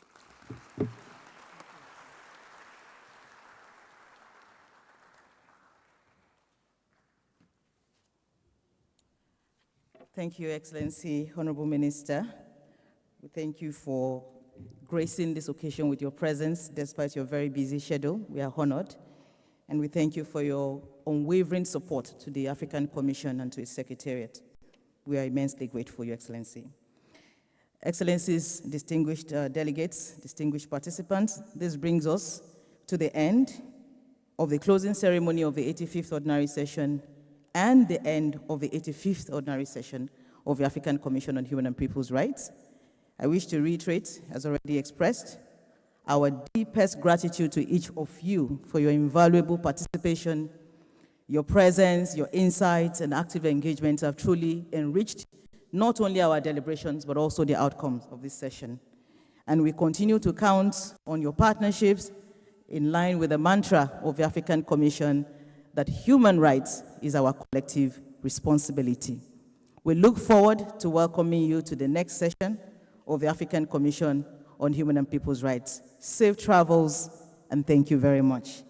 [SPEAKER 1] Thank you, Excellency, Honorable Minister. We thank you for gracing this occasion with your presence despite your very busy schedule. We are honored. And we thank you for your unwavering support to the African Commission and to its Secretariat. We are immensely grateful, Your Excellency. Excellencies, distinguished delegates, distinguished participants, this brings us to the end of the closing ceremony of the 85th Ordinary Session and the end of the 85th Ordinary Session of the African Commission on Human and People's Rights. I wish to reiterate, as already expressed, our deepest gratitude to each of you for your invaluable participation. Your presence, your insights, and active engagement have truly enriched not only our deliberations, but also the outcomes of this session. And we continue to count on your partnerships in line with the mantra of the African Commission that human rights is our collective responsibility. We look forward to welcoming you to the next session of the African Commission on Human and People's Rights. Safe travels, and thank you very much.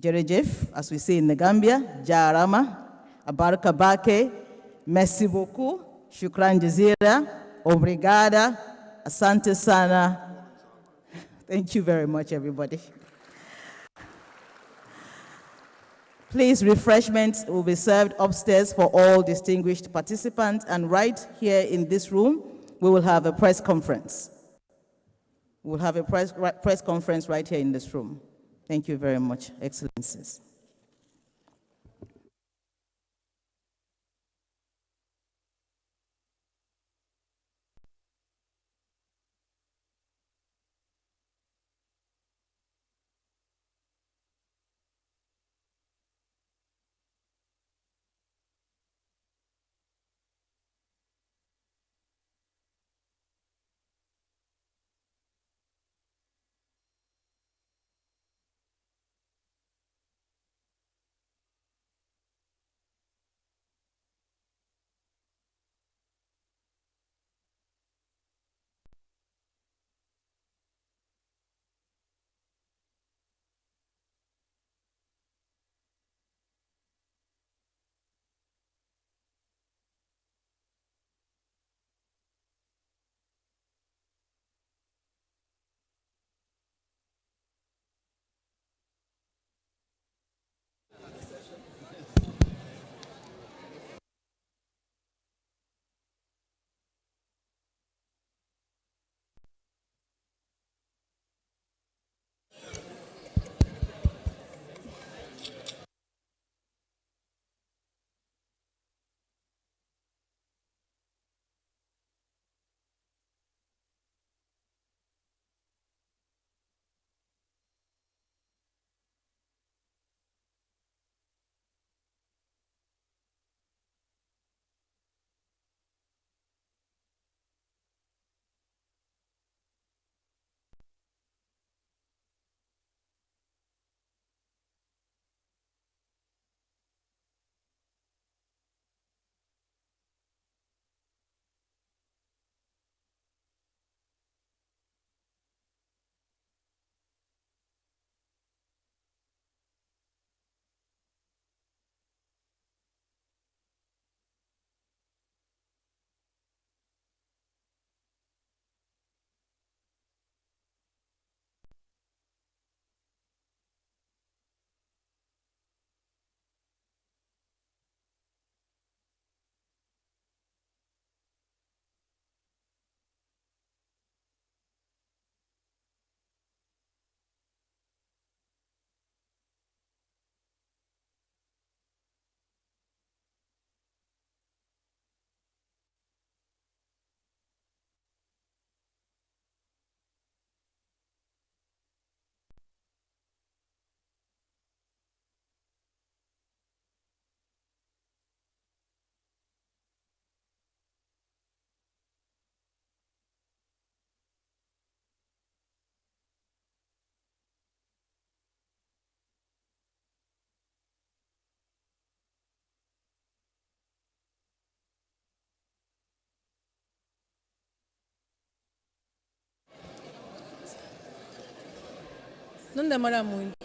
[SPEAKER 1] Jerejef, as we say in the Gambia, Jarama, Abaraka Bake, merci beaucoup, Shukran Jazira, Obrigada, Asante Sana. Thank you very much, everybody. Please, refreshments will be served upstairs for all distinguished participants, and right here in this room, we will have a press conference. We'll have a press conference right here in this room. Thank you very much, Excellencies.
[SPEAKER 17] não demora muito.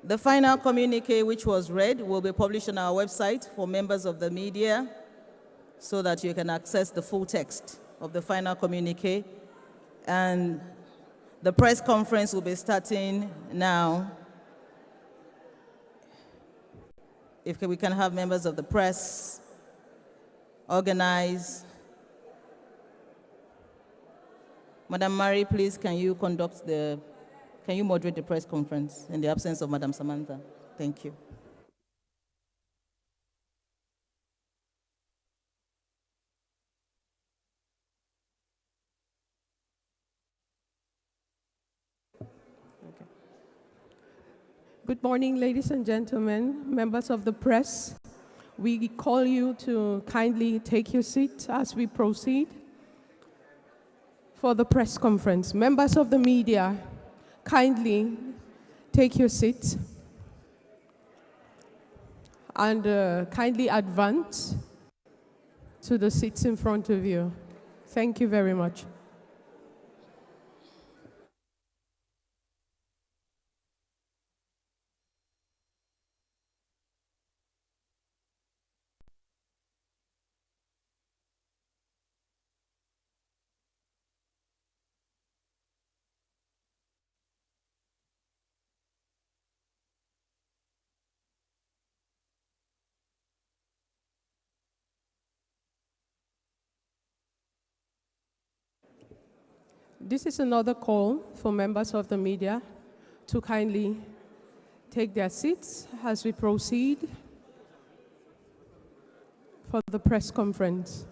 [SPEAKER 1] The final communique, which was read, will be published on our website for members of the media so that you can access the full text of the final communique. And the press conference will be starting now. If we can have members of the press organize. Madam Mary, please, can you moderate the press conference in the absence of Madam Samantha? Thank you.
[SPEAKER 18] Good morning, ladies and gentlemen, members of the press. We call you to kindly take your seat as we proceed for the press conference. Members of the media, kindly take your seats and kindly advance to the seats in front of you. Thank you very much. This is another call for members of the media to kindly take their seats as we proceed for the press conference.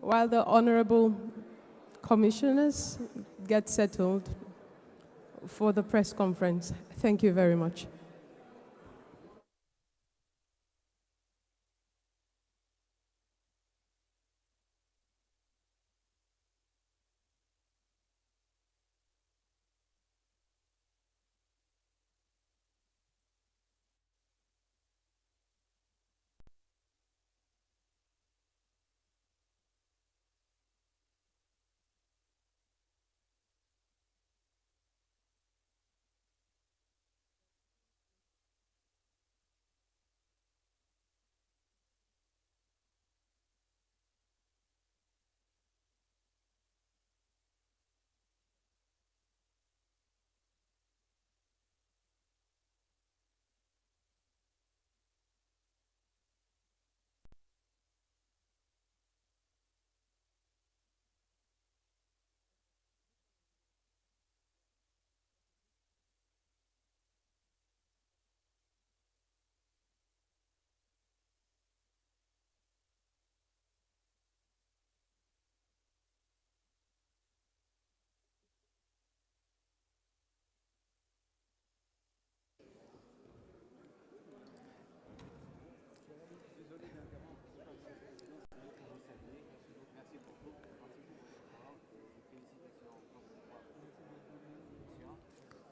[SPEAKER 18] While the honorable commissioners get settled for the press conference, thank you very much.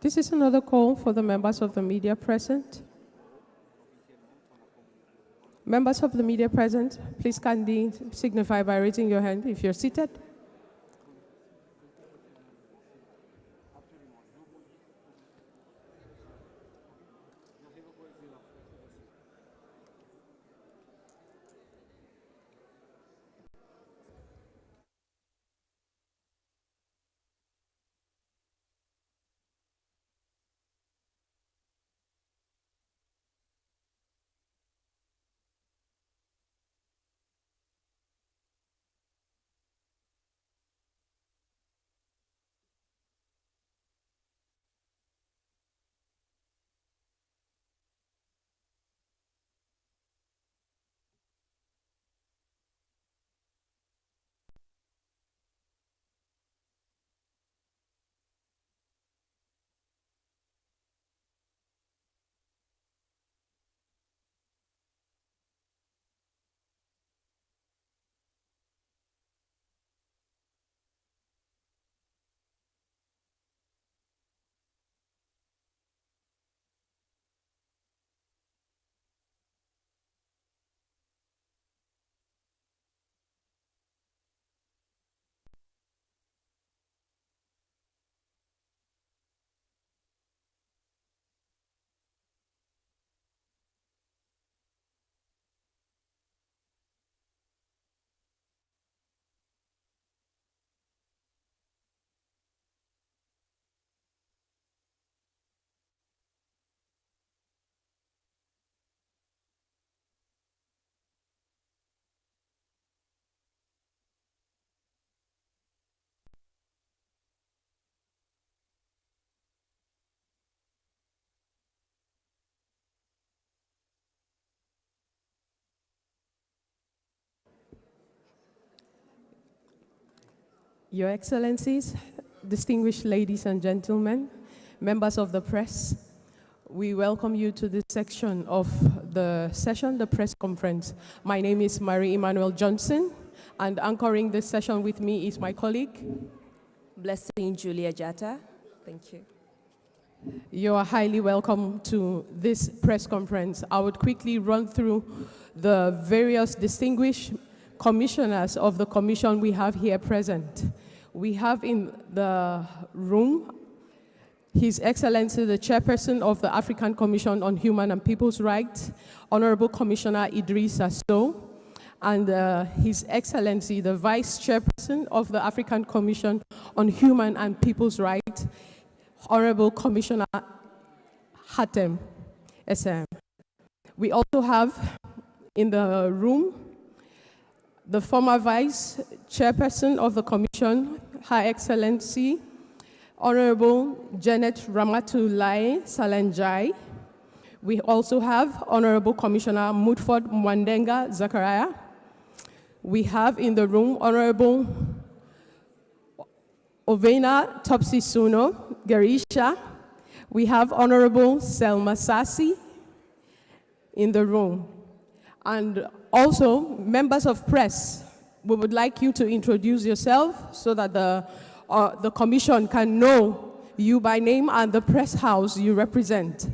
[SPEAKER 18] This is another call for the members of the media present. Members of the media present, please kindly signify by raising your hand if you're seated. Your Excellencies, distinguished ladies and gentlemen, members of the press, we welcome you to this section of the session, the press conference. My name is Marie Emmanuel Johnson, and anchoring this session with me is my colleague,
[SPEAKER 17] Blessing Julia Jatta. Thank you.
[SPEAKER 18] You are highly welcome to this press conference. I would quickly run through the various distinguished commissioners of the commission we have here present. We have in the room His Excellency, the Chairperson of the African Commission on Human and People's Rights, Honorable Commissioner Idrissa Sow, and His Excellency, the Vice Chairperson of the African Commission on Human and People's Rights, Honorable Commissioner Hatem SM. We also have in the room the former Vice Chairperson of the Commission, Her Excellency, Honorable Janet Ramatoulaye Salenjai. We also have Honorable Commissioner Mutford Mwandenga Zachariah. We have in the room Honorable Ovena Topsisuno Garisha. We have Honorable Selma Sassi in the room. And also, members of press, we would like you to introduce yourself so that the commission can know you by name and the press house you represent.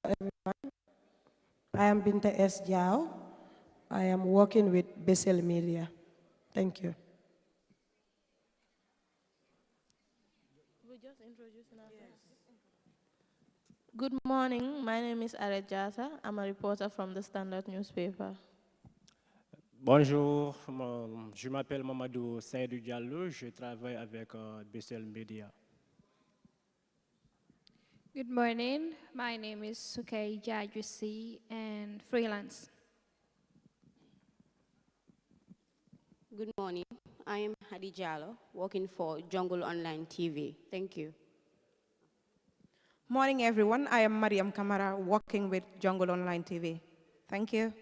[SPEAKER 19] Everyone, I am Binta S. Jao. I am working with Bessel Media. Thank you.
[SPEAKER 20] Good morning. My name is Aret Jata. I'm a reporter from the Standard newspaper.
[SPEAKER 21] Bonjour, je m'appelle Mamadou Saïdou Diallo. Je travaille avec Bessel Media.
[SPEAKER 22] Good morning. My name is Sukay Jajusi and freelance.
[SPEAKER 23] Good morning. I am Hadi Jallo, working for Jungle Online TV. Thank you.
[SPEAKER 24] Morning, everyone. I am Mariam Kamara, working with Jungle Online TV. Thank you.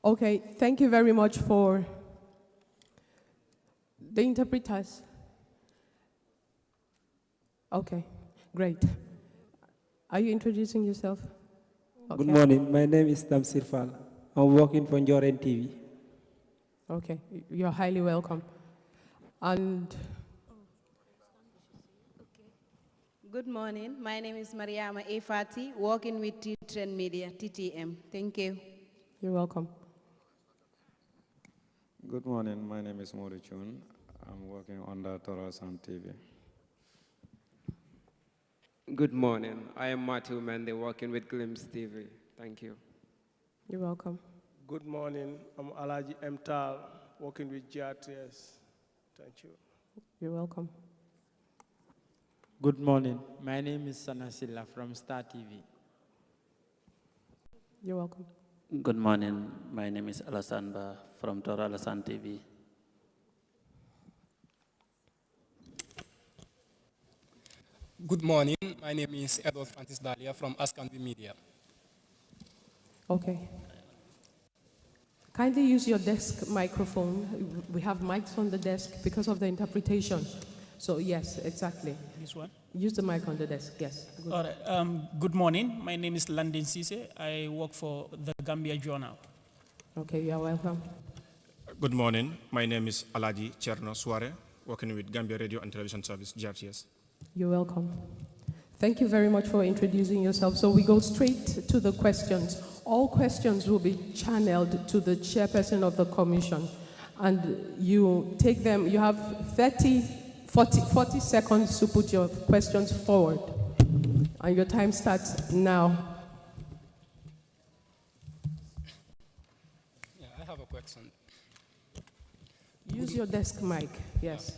[SPEAKER 18] Okay, thank you very much for the interpreters. Okay, great. Are you introducing yourself? Okay.
[SPEAKER 25] Good morning. My name is Tamsir Fall. I'm working for Njoren TV.
[SPEAKER 18] Okay, you're highly welcome. And
[SPEAKER 26] good morning. My name is Mariama Efati, working with T-Trend Media, TTM. Thank you.
[SPEAKER 18] You're welcome.
[SPEAKER 27] Good morning. My name is Mori Chun. I'm working on the Torasan TV.
[SPEAKER 28] Good morning. I am Matthew Mende, working with Glimpse TV. Thank you.
[SPEAKER 18] You're welcome.
[SPEAKER 29] Good morning. I'm Alaji M. Tal, working with GRTS. Thank you.
[SPEAKER 18] You're welcome.
[SPEAKER 30] Good morning. My name is Sanasilla from Star TV.
[SPEAKER 18] You're welcome.
[SPEAKER 31] Good morning. My name is Alassane Ba from Tora Alassane TV.
[SPEAKER 32] Good morning. My name is Edward Francis Dalia from Ascanvi Media.
[SPEAKER 18] Okay. Kindly use your desk microphone. We have mics on the desk because of the interpretation. So yes, exactly.
[SPEAKER 33] This one?
[SPEAKER 18] Use the mic on the desk, yes. Good.
[SPEAKER 33] All right. Good morning. My name is Landin Sise. I work for the Gambia Journal.
[SPEAKER 18] Okay, you are welcome.
[SPEAKER 34] Good morning. My name is Alaji Cherno Suare, working with Gambia Radio and Television Service, GRTS.
[SPEAKER 18] You're welcome. Thank you very much for introducing yourself. So we go straight to the questions. All questions will be channeled to the chairperson of the commission. And you take them, you have 40 seconds to put your questions forward. And your time starts now.
[SPEAKER 32] Yeah, I have a question.
[SPEAKER 18] Use your desk mic, yes.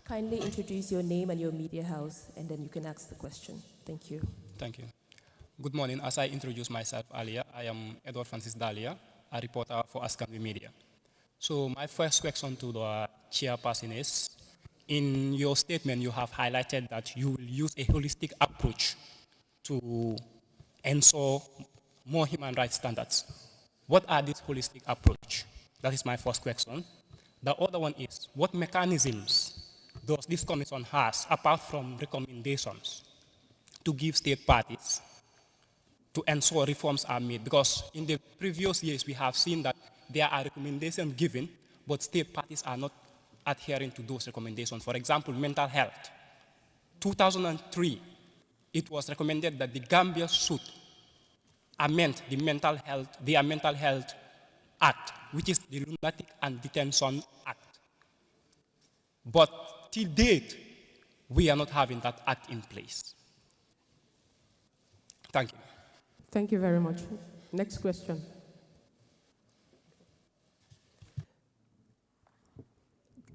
[SPEAKER 17] Kindly introduce your name and your media house, and then you can ask the question. Thank you.
[SPEAKER 32] Thank you. Good morning. As I introduced myself earlier, I am Edward Francis Dalia, a reporter for Ascanvi Media. So my first question to the chairperson is, in your statement, you have highlighted that you will use a holistic approach to ensure more human rights standards. What are these holistic approach? That is my first question. The other one is, what mechanisms does this commission has, apart from recommendations, to give state parties to ensure reforms are made? Because in the previous years, we have seen that there are recommendations given, but state parties are not adhering to those recommendations. For example, mental health. 2003, it was recommended that the Gambia should amend their mental health act, which is the Lunatic and Detention Act. But till date, we are not having that act in place. Thank you.
[SPEAKER 18] Thank you very much. Next question.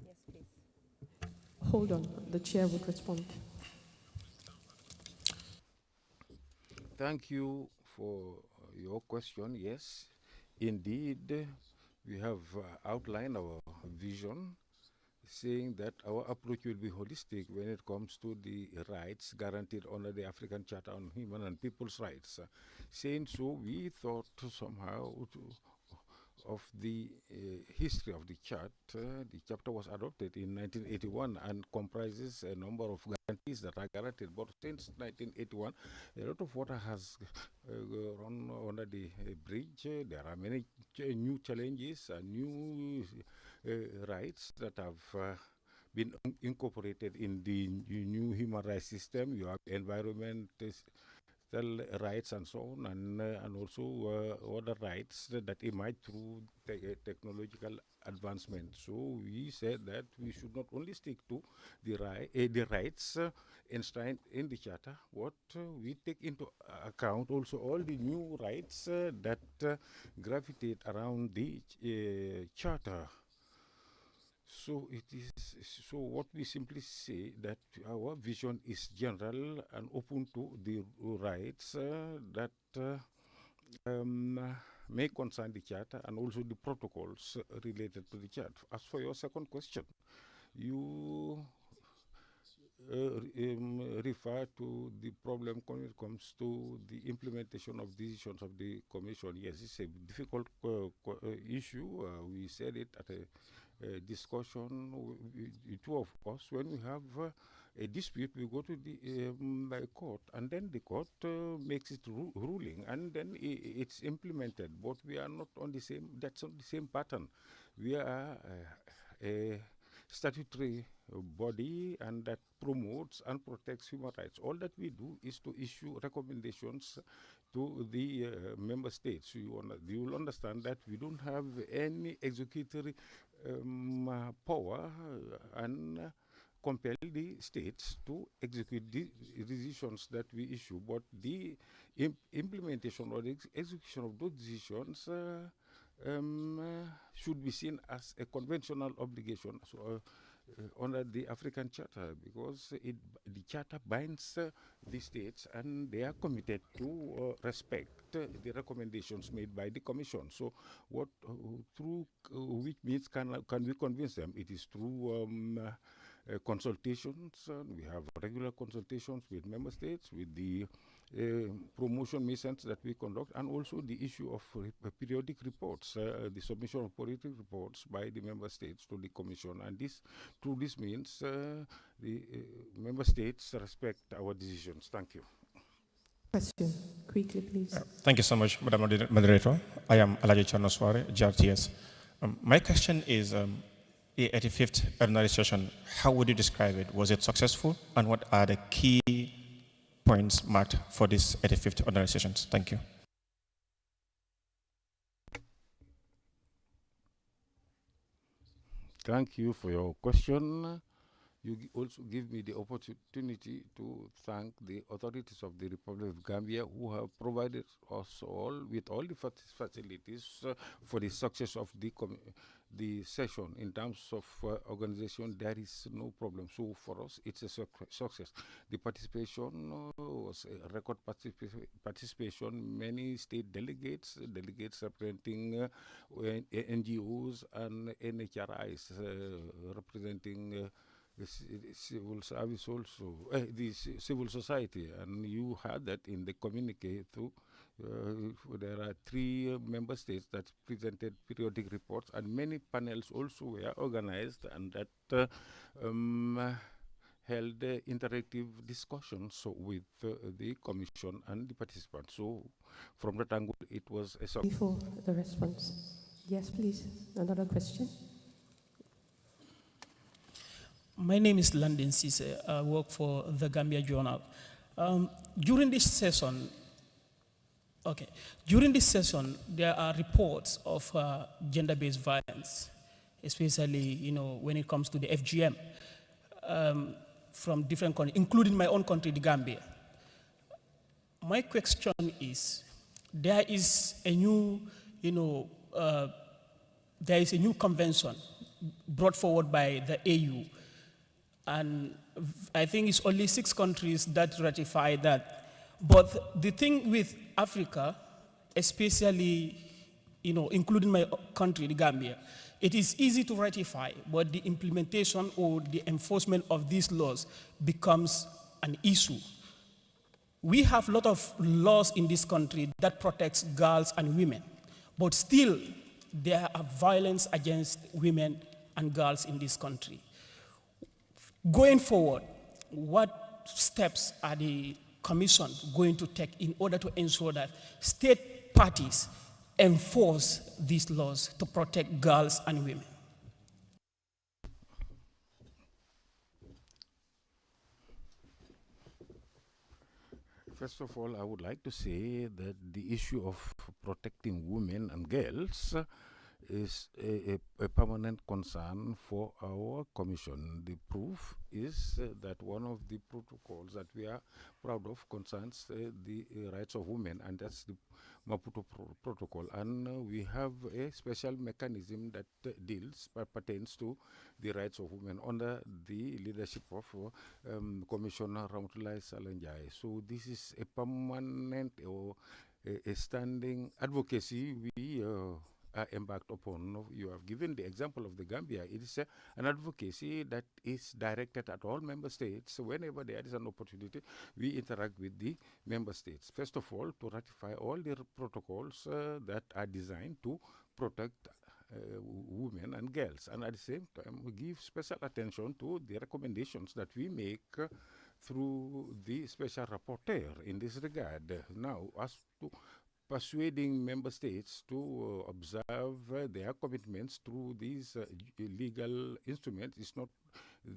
[SPEAKER 17] Yes, please.
[SPEAKER 18] Hold on, the chair would respond.
[SPEAKER 2] Thank you for your question. Yes, indeed, we have outlined our vision, saying that our approach will be holistic when it comes to the rights guaranteed under the African Charter on Human and People's Rights. Saying so, we thought somehow of the history of the charter. The chapter was adopted in 1981 and comprises a number of guarantees that are guaranteed. But since 1981, a lot of water has run under the bridge. There are many new challenges and new rights that have been incorporated in the new human rights system. You have environment rights and so on, and also other rights that emerge through technological advancement. So we said that we should not only stick to the rights enshrined in the charter, but we take into account also all the new rights that gravitate around the charter. So it is. So what we simply say that our vision is general and open to the rights that may concern the charter and also the protocols related to the charter. As for your second question, you refer to the problem when it comes to the implementation of decisions of the Commission. Yes, it's a difficult issue. We said it at a discussion, the two of us. When we have a dispute, we go to the court, and then the court makes its ruling, and then it's implemented. But we are not on the same. That's not the same pattern. We are a statutory body, and that promotes and protects human rights. All that we do is to issue recommendations to the member states. You will understand that we don't have any executory power and compel the states to execute the decisions that we issue. But the implementation or the execution of those decisions should be seen as a conventional obligation under the African Charter, because the Charter binds the states, and they are committed to respect the recommendations made by the Commission. So, what through which means can we convince them? It is through consultations. We have regular consultations with member states, with the promotion missions that we conduct, and also the issue of periodic reports, the submission of periodic reports by the member states to the Commission. And through this means the member states respect our decisions. Thank you.
[SPEAKER 18] Question, quickly, please.
[SPEAKER 34] Thank you so much, Madam Moderator. I am Alaji Charnosware, JRTS. My question is, the 85th ordinary session, how would you describe it? Was it successful? And what are the key points marked for this 85th ordinary sessions? Thank you.
[SPEAKER 2] Thank you for your question. You also give me the opportunity to thank the authorities of the Republic of Gambia who have provided us all with all the facilities for the success of the session. In terms of organization, there is no problem. So for us, it's a success. The participation was a record participation. Many state delegates representing NGOs and NHRIs representing the civil service also, civil society, and you had that in the communique too. There are 3 member states that presented periodic reports, and many panels also were organized and that held interactive discussions with the Commission and the participants. So from that angle, it was a success.
[SPEAKER 18] Before the response. Yes, please. Another question.
[SPEAKER 33] My name is Landin Sise. I work for the Gambia Journal. During this session, there are reports of gender-based violence, especially, when it comes to the FGM, from different countries, including my own country, the Gambia. My question is, there is a new, convention brought forward by the AU, and I think it's only 6 countries that ratify that. But the thing with Africa, especially, including my country, the Gambia, it is easy to ratify, but the implementation or the enforcement of these laws becomes an issue. We have a lot of laws in this country that protects girls and women, but still there are violence against women and girls in this country. Going forward, what steps are the Commission going to take in order to ensure that state parties enforce these laws to protect girls and women?
[SPEAKER 2] First of all, I would like to say that the issue of protecting women and girls is a permanent concern for our commission. The proof is that one of the protocols that we are proud of concerns the rights of women, and that's the Maputo Protocol. And we have a special mechanism that pertains to the rights of women under the leadership of Commissioner Ramotulai Salanjai. So this is a permanent or a standing advocacy we are embarked upon. You have given the example of the Gambia. It is an advocacy that is directed at all member states. So whenever there is an opportunity, we interact with the member states. First of all, to ratify all the protocols that are designed to protect women and girls. And at the same time, we give special attention to the recommendations that we make through the special rapporteur in this regard. Now, as to persuading member states to observe their commitments through these legal instruments is not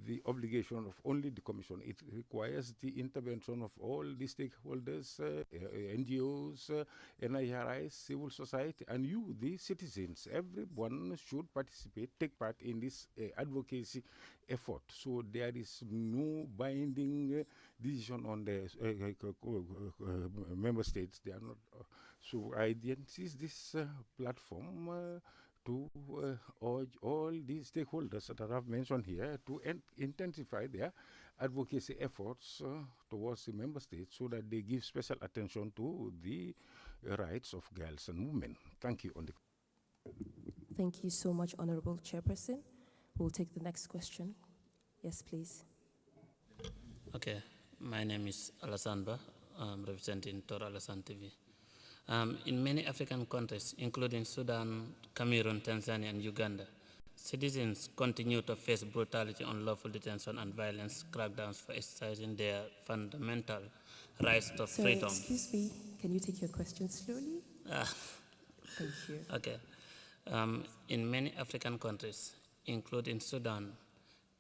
[SPEAKER 2] the obligation of only the Commission. It requires the intervention of all the stakeholders, NGOs, NIRIs, civil society, and you, the citizens. Everyone should participate, take part in this advocacy effort. So there is no binding decision on the member states. They are not. So I use this platform to urge all these stakeholders that I have mentioned here to intensify their advocacy efforts towards the member states so that they give special attention to the rights of girls and women. Thank you.
[SPEAKER 17] Thank you so much, Honorable Chairperson. We'll take the next question. Yes, please.
[SPEAKER 31] Okay, my name is Alassane Ba. I'm representing Tora Alassane TV. In many African countries, including Sudan, Cameroon, Tanzania, and Uganda, citizens continue to face brutality, unlawful detention, and violence crackdowns for exercising their fundamental rights to freedom.
[SPEAKER 17] Excuse me, can you take your question slowly? Thank you.
[SPEAKER 31] Okay. In many African countries, including Sudan,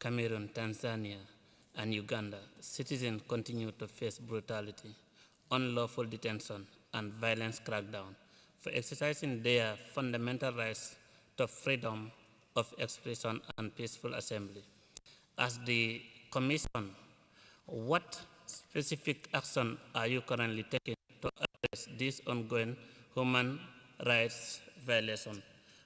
[SPEAKER 31] Cameroon, Tanzania, and Uganda, citizens continue to face brutality, unlawful detention, and violence crackdown for exercising their fundamental rights to freedom of expression and peaceful assembly. As the Commission, what specific action are you currently taking to address this ongoing human rights violation?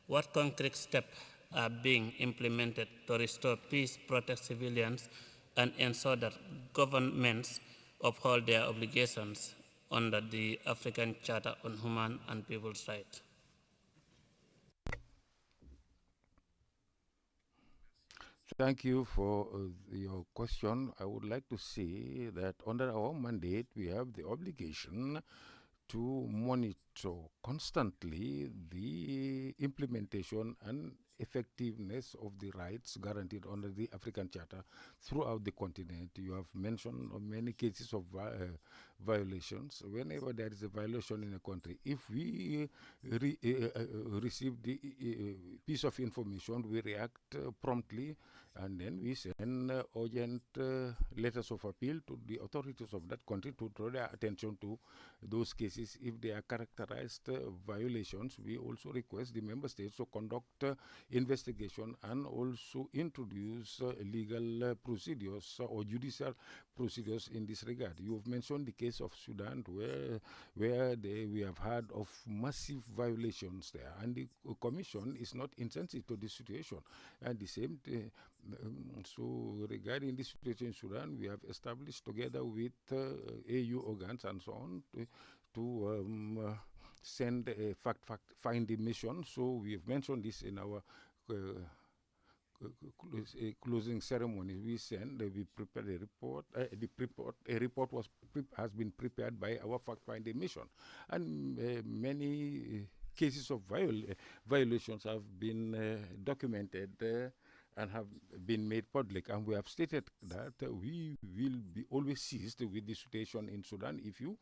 [SPEAKER 31] What concrete steps are being implemented to restore peace, protect civilians, and ensure that governments uphold their obligations under the African Charter on Human and People's Rights?
[SPEAKER 2] Thank you for your question. I would like to say that under our mandate, we have the obligation to monitor constantly the implementation and effectiveness of the rights guaranteed under the African Charter throughout the continent. You have mentioned many cases of violations. Whenever there is a violation in a country, if we receive the piece of information, we react promptly, and then we send urgent letters of appeal to the authorities of that country to draw their attention to those cases. If they are characterized violations, we also request the member states to conduct investigation and also introduce legal procedures or judicial procedures in this regard. You have mentioned the case of Sudan, where we have heard of massive violations there, and the Commission is not insensitive to the situation. And the same, so regarding the situation in Sudan, we have established together with AU organs and so on to send a fact-finding mission. So we have mentioned this in our closing ceremony. We send, we prepared a report. A report has been prepared by our fact-finding mission, and many cases of violations have been documented and have been made public. And we have stated that we will be always seized with the situation in Sudan. If you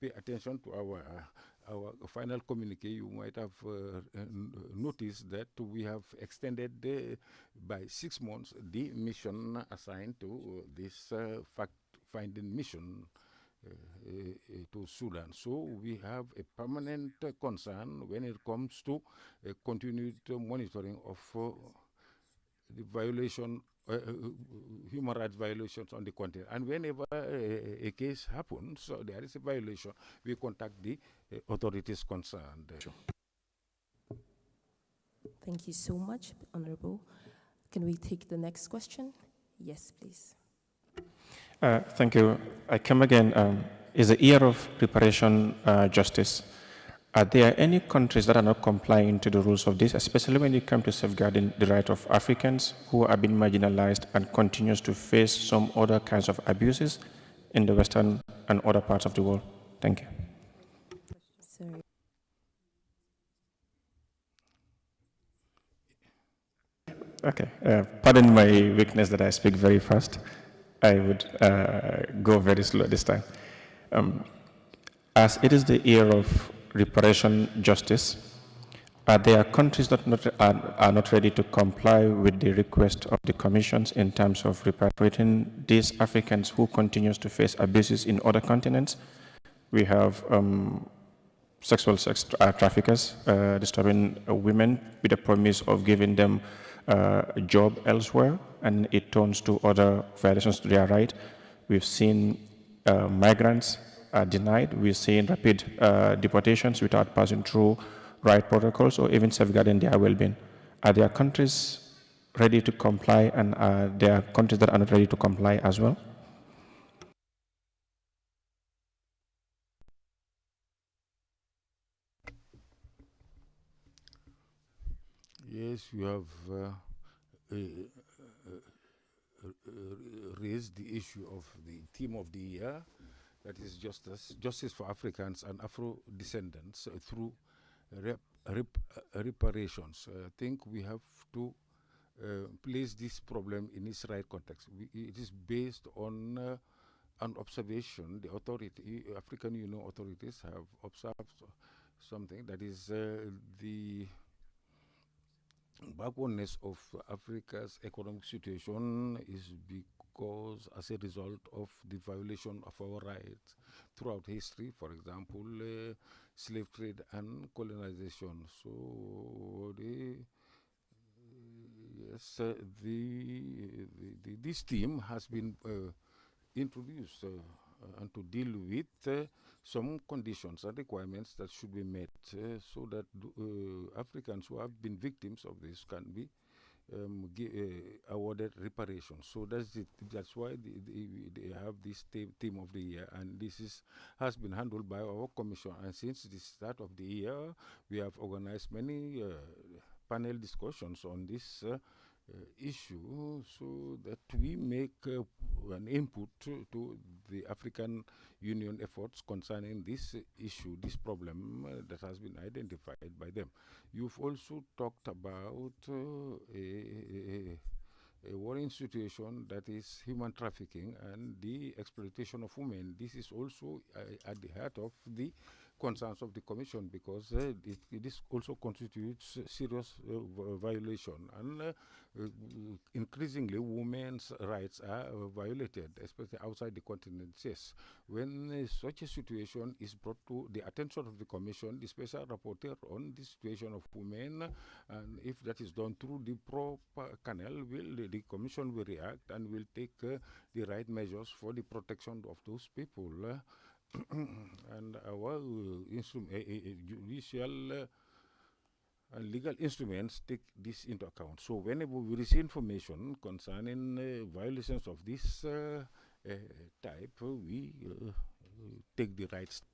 [SPEAKER 2] pay attention to our final communique, you might have noticed that we have extended by 6 months the mission assigned to this fact-finding mission to Sudan. So we have a permanent concern when it comes to continued monitoring of the violation, human rights violations on the continent. And whenever a case happens, so there is a violation, we contact the authorities concerned.
[SPEAKER 17] Thank you so much, Honorable. Can we take the next question? Yes, please.
[SPEAKER 34] Thank you. I come again. Is the year of reparation justice. Are there any countries that are not complying to the rules of this, especially when it comes to safeguarding the right of Africans who are being marginalized and continues to face some other kinds of abuses in the Western and other parts of the world? Thank you.
[SPEAKER 17] Sorry.
[SPEAKER 34] Okay. Pardon my weakness that I speak very fast. I would go very slow this time. As it is the year of reparation justice, are there countries that are not ready to comply with the request of the commissions in terms of repatriating these Africans who continues to face abuses in other continents? We have sexual traffickers disturbing women with the promise of giving them a job elsewhere, and it turns to other violations to their right. We've seen migrants are denied. We're seeing rapid deportations without passing through right protocols or even safeguarding their well-being. Are there countries ready to comply, and are there countries that are not ready to comply as well?
[SPEAKER 2] Yes, you have raised the issue of the theme of the year, that is justice for Africans and Afro-descendants through reparations. I think we have to place this problem in its right context. It is based on an observation. The African Union authorities have observed something, that is the backwardness of Africa's economic situation is because as a result of the violation of our rights throughout history, for example, slave trade and colonization. So this theme has been introduced and to deal with some conditions and requirements that should be met so that Africans who have been victims of this can be awarded reparations. So that's it. That's why they have this theme of the year, and this has been handled by our commission. And since the start of the year, we have organized many panel discussions on this issue so that we make an input to the African Union efforts concerning this issue, this problem that has been identified by them. You've also talked about a worrying situation that is human trafficking and the exploitation of women. This is also at the heart of the concerns of the Commission, because this also constitutes serious violation, and increasingly women's rights are violated, especially outside the continent. Yes, when such a situation is brought to the attention of the Commission, the special rapporteur on the situation of women, and if that is done through the proper canal, the Commission will react and will take the right measures for the protection of those people. And our judicial and legal instruments take this into account. So whenever we receive information concerning violations of this type, we take the right steps.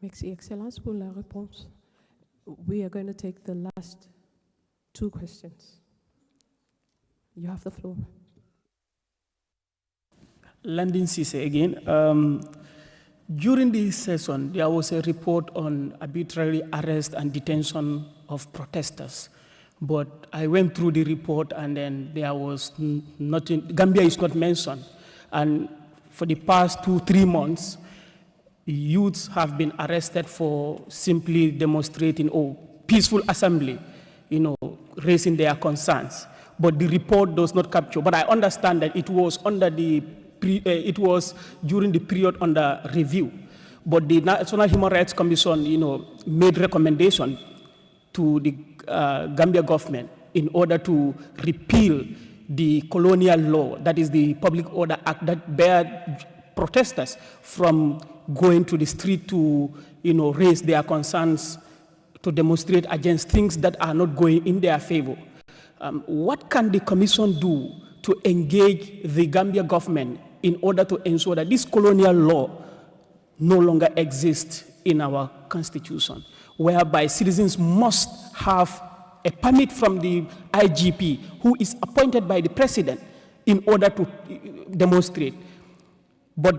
[SPEAKER 18] Merci, Excellence, pour la réponse. We are going to take the last 2 questions. You have the floor.
[SPEAKER 33] Landing Cisse again. During this session, there was a report on arbitrary arrest and detention of protesters. But I went through the report and then there was nothing, Gambia is not mentioned. And for the past 2-3 months, youths have been arrested for simply demonstrating or peaceful assembly, raising their concerns. But the report does not capture. But I understand that it was under it was during the period under review. But the National Human Rights Commission, made recommendation to the Gambia government in order to repeal the colonial law, that is the Public Order Act, that barred protesters from going to the street to, raise their concerns, to demonstrate against things that are not going in their favor. What can the Commission do to engage the Gambia government in order to ensure that this colonial law no longer exists in our constitution, whereby citizens must have a permit from the IGP, who is appointed by the president, in order to demonstrate. But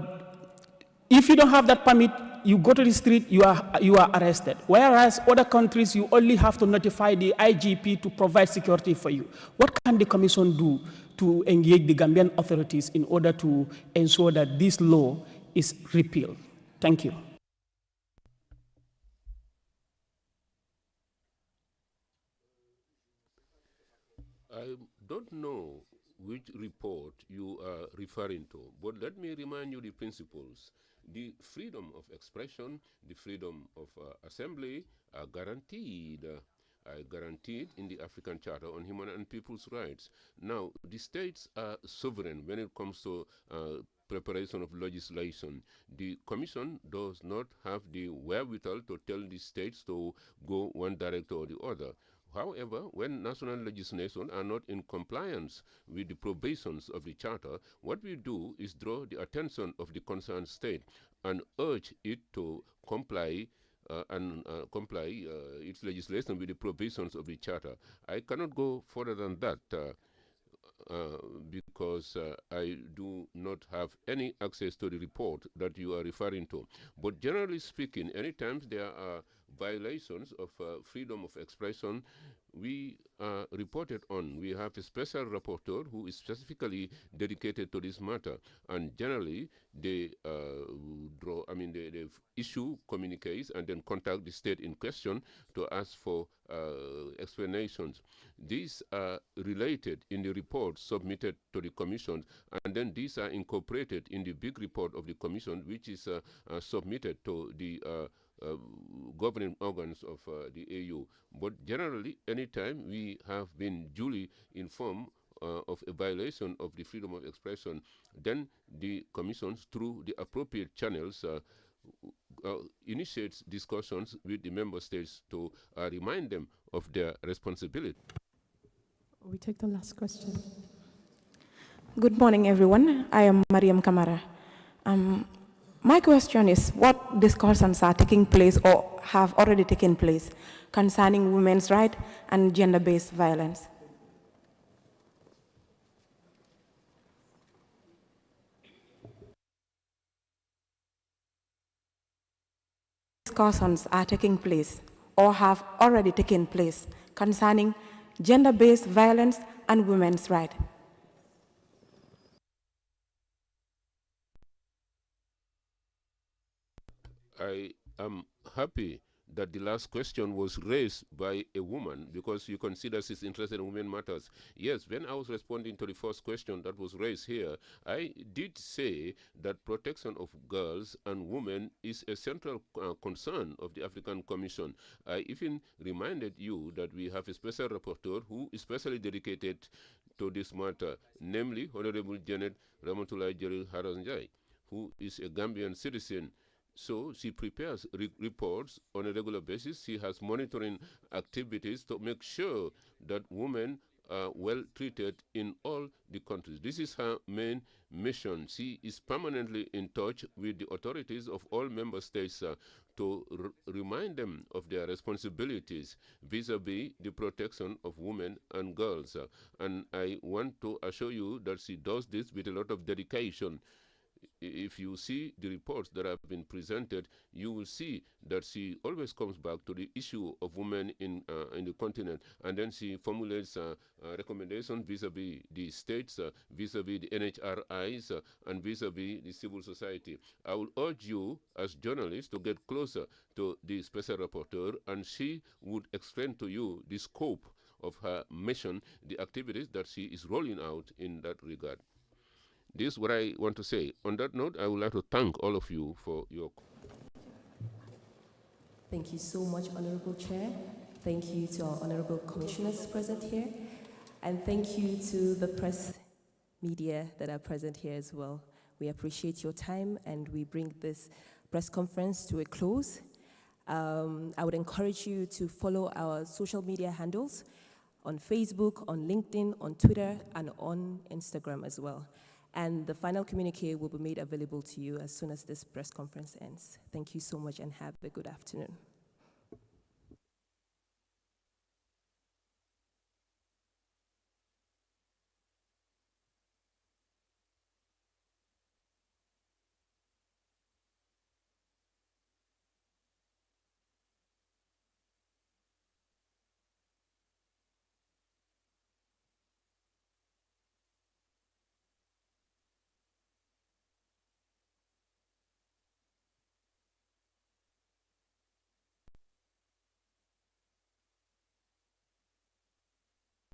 [SPEAKER 33] if you don't have that permit, you go to the street, you are arrested. Whereas other countries, you only have to notify the IGP to provide security for you. What can the Commission do to engage the Gambian authorities in order to ensure that this law is repealed? Thank you.
[SPEAKER 3] I don't know which report you are referring to, but let me remind you the principles. The freedom of expression, the freedom of assembly are guaranteed in the African Charter on Human and People's Rights. Now, the states are sovereign when it comes to preparation of legislation. The Commission does not have the wherewithal to tell the states to go one direction or the other. However, when national legislation are not in compliance with the provisions of the Charter, what we do is draw the attention of the concerned state and urge it to comply its legislation with the provisions of the Charter. I cannot go further than that because I do not have any access to the report that you are referring to. But generally speaking, anytime there are violations of freedom of expression, we reported on. We have a special rapporteur who is specifically dedicated to this matter, and generally they they issue communiques and then contact the state in question to ask for explanations. These are related in the report submitted to the Commission, and then these are incorporated in the big report of the Commission, which is submitted to the governing organs of the AU. But generally, anytime we have been duly informed of a violation of the freedom of expression, then the commissions, through the appropriate channels, initiates discussions with the member states to remind them of their responsibility.
[SPEAKER 18] We take the last question.
[SPEAKER 24] Good morning, everyone. I am Mariam Kamara. My question is, what discussions are taking place or have already taken place concerning women's rights and gender-based violence? discussions are taking place or have already taken place concerning gender-based violence and women's rights?
[SPEAKER 3] I am happy that the last question was raised by a woman because you consider she's interested in women matters. Yes, when I was responding to the first question that was raised here, I did say that protection of girls and women is a central concern of the African Commission. I even reminded you that we have a special rapporteur who is specially dedicated to this matter, namely Honorable Janet Ramatoulaye Jerry Haranjai, who is a Gambian citizen. So she prepares reports on a regular basis. She has monitoring activities to make sure that women are well treated in all the countries. This is her main mission. She is permanently in touch with the authorities of all member states to remind them of their responsibilities vis-a-vis the protection of women and girls. And I want to assure you that she does this with a lot of dedication. If you see the reports that have been presented, you will see that she always comes back to the issue of women in the continent, and then she formulates recommendations vis-a-vis the states, vis-a-vis the NHRIs, and vis-a-vis the civil society. I will urge you as journalists to get closer to the special rapporteur, and she would explain to you the scope of her mission, the activities that she is rolling out in that regard. This is what I want to say. On that note, I would like to thank all of you for your...
[SPEAKER 17] Thank you so much, Honorable Chair. Thank you to our honorable commissioners present here. And thank you to the press media that are present here as well. We appreciate your time, and we bring this press conference to a close. I would encourage you to follow our social media handles on Facebook, on LinkedIn, on Twitter, and on Instagram as well. And the final communique will be made available to you as soon as this press conference ends. Thank you so much and have a good afternoon.